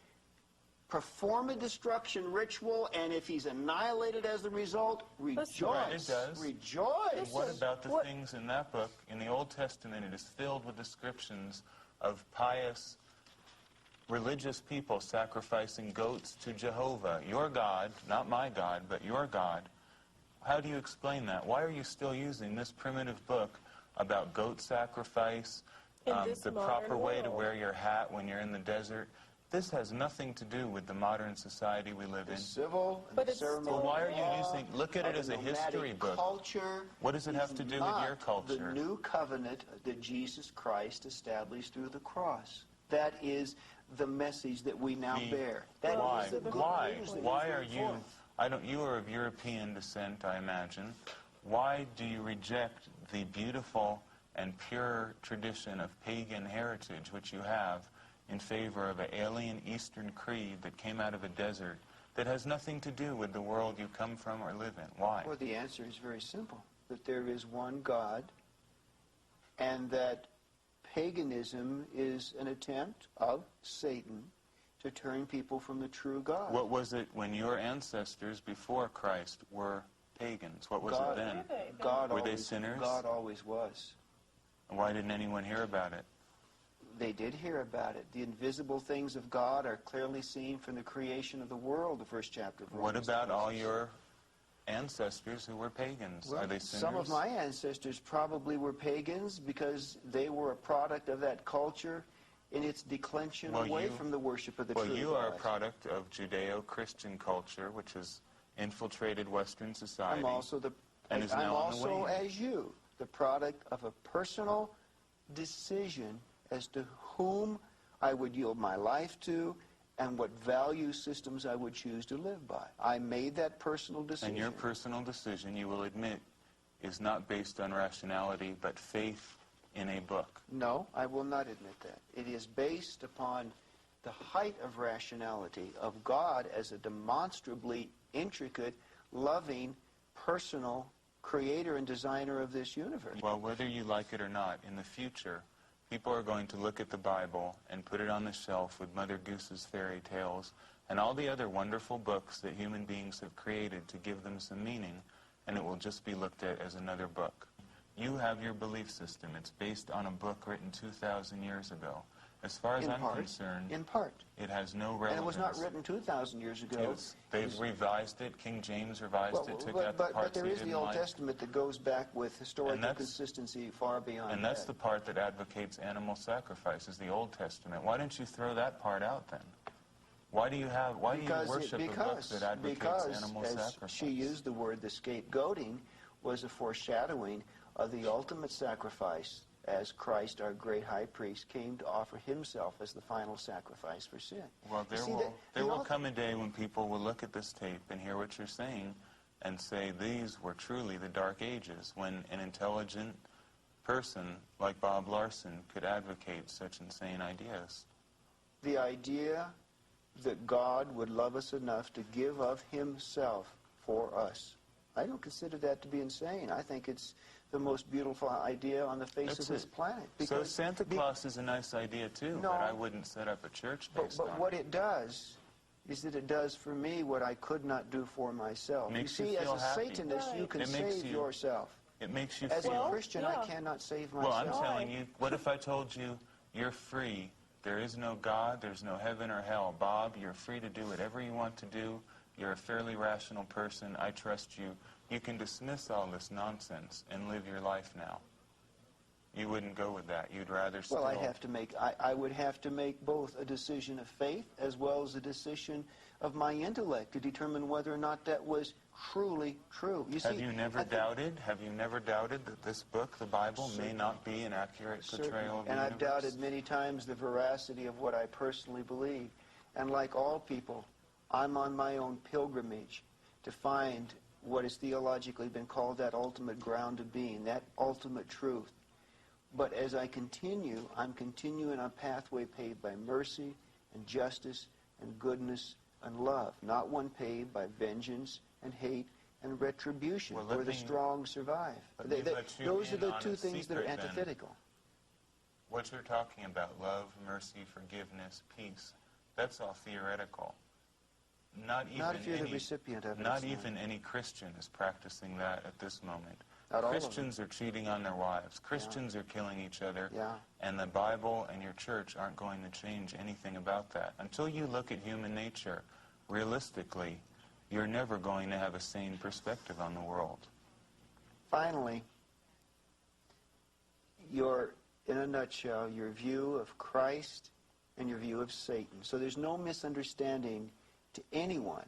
perform a destruction ritual, and if he's annihilated as the result, rejoice. Right, it does. Rejoice. What about the What- things in that book? In the Old Testament, it is filled with descriptions of pious religious people sacrificing goats to Jehovah, your God, not my God, but your God. How do you explain that? Why are you still using this primitive book about goat sacrifice, In this the modern proper way to world. wear your hat when you're in the desert? This has nothing to do with the modern society we live The in. civil and But it's ceremonial still Well, why are you law using- look at it of as the a history nomadic book. Culture What does it have is to do with not your culture? The new covenant that Jesus Christ established through the cross. That is the message that we now bear. That Why? is the good Why? news that Why we are bring you? forth. I don't. You are of European descent, I imagine. Why do you reject the beautiful and pure tradition of pagan heritage which you have in favor of an alien Eastern creed that came out of a desert that has nothing to do with the world you come from or live in? Why? Well, the answer is very simple. That there is one God, and that paganism is an attempt of Satan to turn people from the true God. What was it when your ancestors before Christ were pagans? What was God, it then? God Were they always, sinners? God always was. Why didn't anyone hear about it? They did hear about it. The invisible things of God are clearly seen from the creation of the world, the first chapter of Romans. What about tells all us. your ancestors who were pagans? Well, Are they sinners? some of my ancestors probably were pagans because they were a product of that culture in its declension away from the worship of the true God. Well, you are a product of Judeo-Christian culture, which has infiltrated Western society. I'm also and is now on the wane. as you, the product of a personal decision as to whom I would yield my life to and what value systems I would choose to live by. I made that personal decision. And your personal decision, you will admit, is not based on rationality, but faith in a book. No, I will not admit that. It is based upon the height of rationality of God as a demonstrably intricate, loving, personal creator and designer of this universe. Well, whether you like it or not, in the future, people are going to look at the Bible and put it on the shelf with Mother Goose's fairy tales and all the other wonderful books that human beings have created to give them some meaning, and it will just be looked at as another book. You have your belief system. It's based on a book written 2,000 years ago. As far as I'm concerned, in part. It has no relevance. And it was not written 2,000 years ago. They've revised it. King James revised it, took out the but parts there he is didn't the Old like. Testament that goes back with historical consistency far beyond And that's the part that advocates animal sacrifice, is the Old Testament. Why don't you throw that part out then? Why do you worship a book that advocates animal sacrifice? As she used the word, the scapegoating was a foreshadowing of the ultimate sacrifice as Christ, our great high priest, came to offer himself as the final sacrifice for sin. Well, there will come a day when people will look at this tape and hear what you're saying and say these were truly the Dark Ages, when an intelligent person like Bob Larson could advocate such insane ideas. The idea that God would love us enough to give of himself for us. I don't consider that to be insane. I think it's the most beautiful idea on the face of this planet. So Santa Claus is a nice idea too, but I wouldn't set up a church based on it. But what it does is that it does for me what I could not do for myself. You see, as a Satanist, you can save yourself. It makes you feel... As a Christian, yeah. I cannot save myself. Well, I'm telling you, what if I told you you're free? There is no God, there's no heaven or hell. Bob, you're free to do whatever you want to do. You're a fairly rational person. I trust you. You can dismiss all this nonsense and live your life now. You wouldn't go with that. You'd rather still... Well, I would have to make both a decision of faith as well as a decision of my intellect to determine whether or not that was truly true. Have you never doubted that this book, the Bible, may not be an accurate portrayal of the universe? And I've doubted many times the veracity of what I personally believe. And like all people, I'm on my own pilgrimage to find what has theologically been called that ultimate ground of being, that ultimate truth. But as I continue, I'm continuing on a pathway paved by mercy and justice and goodness and love, not one paved by vengeance and hate and retribution, where the strong survive. Those are the two things that are antithetical. Then, what you're talking about, love, mercy, forgiveness, peace, that's all theoretical. Not if you're the recipient of it. Not even any Christian is practicing that at this moment. Not Christians are cheating on their wives. Christians are killing each other. Yeah. And the Bible and your church aren't going to change anything about that. Until you look at human nature realistically, you're never going to have a sane perspective on the world. Finally, in a nutshell, your view of Christ and your view of Satan. So there's no misunderstanding to anyone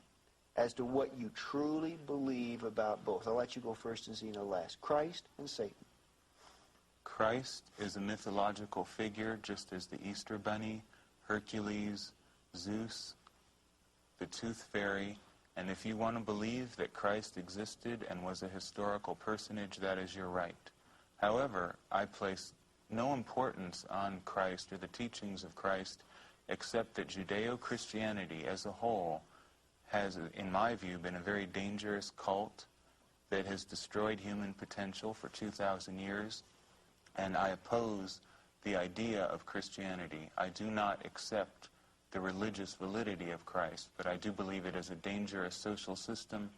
as to what you truly believe about both. I'll let you go first and Zeno last. Christ and Satan. Christ is a mythological figure, just as the Easter Bunny, Hercules, Zeus, the Tooth Fairy. And if you want to believe that Christ existed and was a historical personage, that is your right. However, I place no importance on Christ or the teachings of Christ, except that Judeo-Christianity as a whole has, in my view, been a very dangerous cult that has destroyed human potential for 2,000 years, and I oppose the idea of Christianity. I do not accept the religious validity of Christ, but I do believe it is a dangerous social system,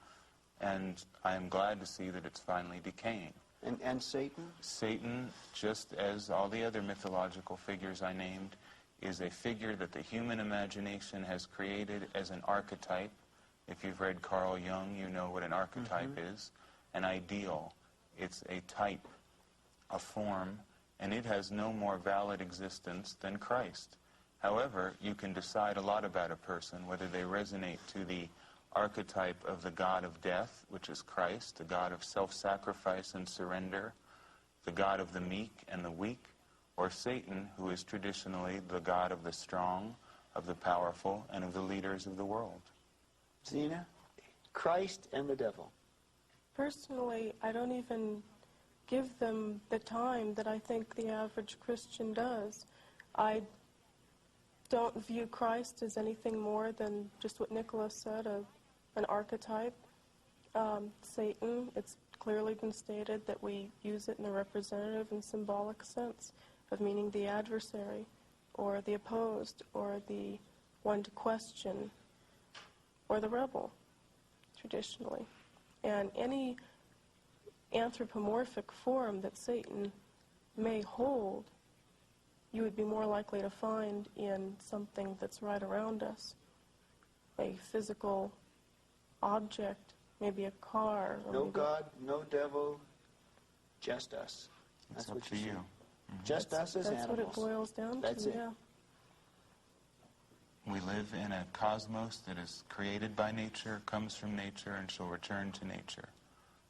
and I am glad to see that it's finally decaying. And Satan? Satan, just as all the other mythological figures I named, is a figure that the human imagination has created as an archetype. If you've read Carl Jung, you know what an archetype is. An ideal. It's a type, a form, and it has no more valid existence than Christ. However, you can decide a lot about a person, whether they resonate to the archetype of the God of death, which is Christ, the God of self-sacrifice and surrender, the God of the meek and the weak, or Satan, who is traditionally the God of the strong, of the powerful, and of the leaders of the world. Zena, Christ and the devil. Personally, I don't even give them the time that I think the average Christian does. I don't view Christ as anything more than just what Nicholas said, an archetype. Satan, it's clearly been stated that we use it in a representative and symbolic sense of meaning the adversary, or the opposed, or the one to question, or the rebel, traditionally. And any anthropomorphic form that Satan may hold, you would be more likely to find in something that's right around us. A physical object, maybe a car. Or No maybe God, no devil, just us. It's That's up what to you you. say. Just us as That's animals. what it boils down That's to, it. yeah. We live in a cosmos that is created by nature, comes from nature, and shall return to nature.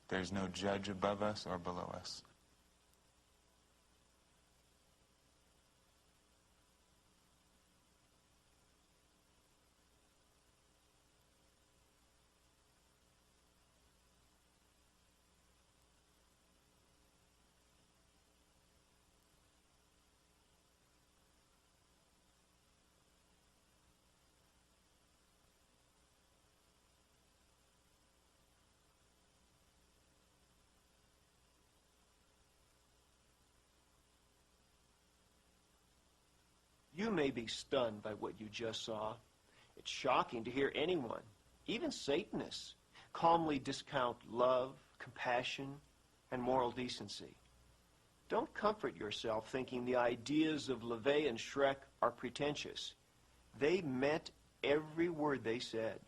There's no judge above us or below us. You may be stunned by what you just saw. It's shocking to hear anyone, even Satanists, calmly discount love, compassion, and moral decency. Don't comfort yourself thinking the ideas of LaVey and Schreck are pretentious. They meant every word they said.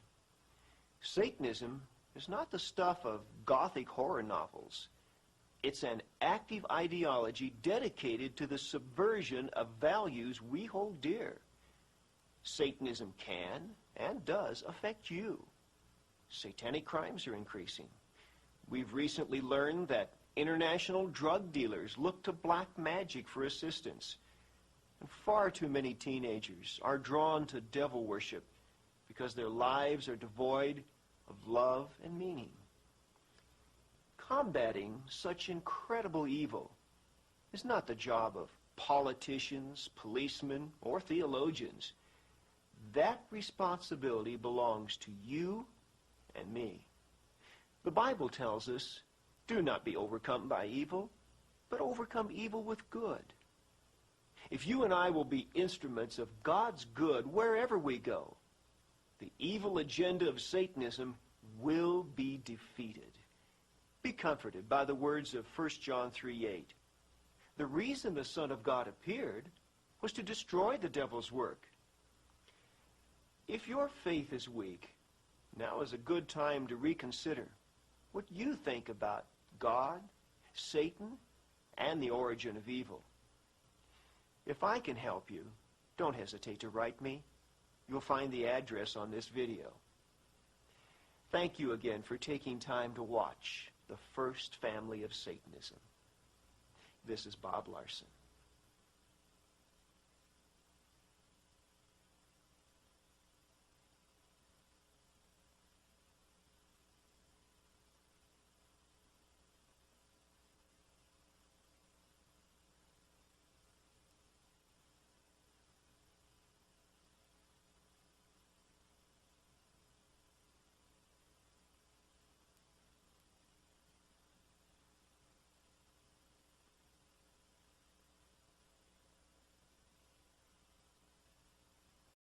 Satanism is not the stuff of Gothic horror novels. It's an active ideology dedicated to the subversion of values we hold dear. Satanism can and does affect you. Satanic crimes are increasing. We've recently learned that international drug dealers look to black magic for assistance. And far too many teenagers are drawn to devil worship because their lives are devoid of love and meaning. Combating such incredible evil is not the job of politicians, policemen, or theologians. That responsibility belongs to you and me. The Bible tells us, do not be overcome by evil, but overcome evil with good. If you and I will be instruments of God's good wherever we go, the evil agenda of Satanism will be defeated. Be comforted by the words of 1 John 3:8. The reason the Son of God appeared was to destroy the devil's work. If your faith is weak, now is a good time to reconsider what you think about God, Satan, and the origin of evil. If I can help you, don't hesitate to write me. You'll find the address on this video. Thank you again for taking time to watch The First Family of Satanism. This is Bob Larson.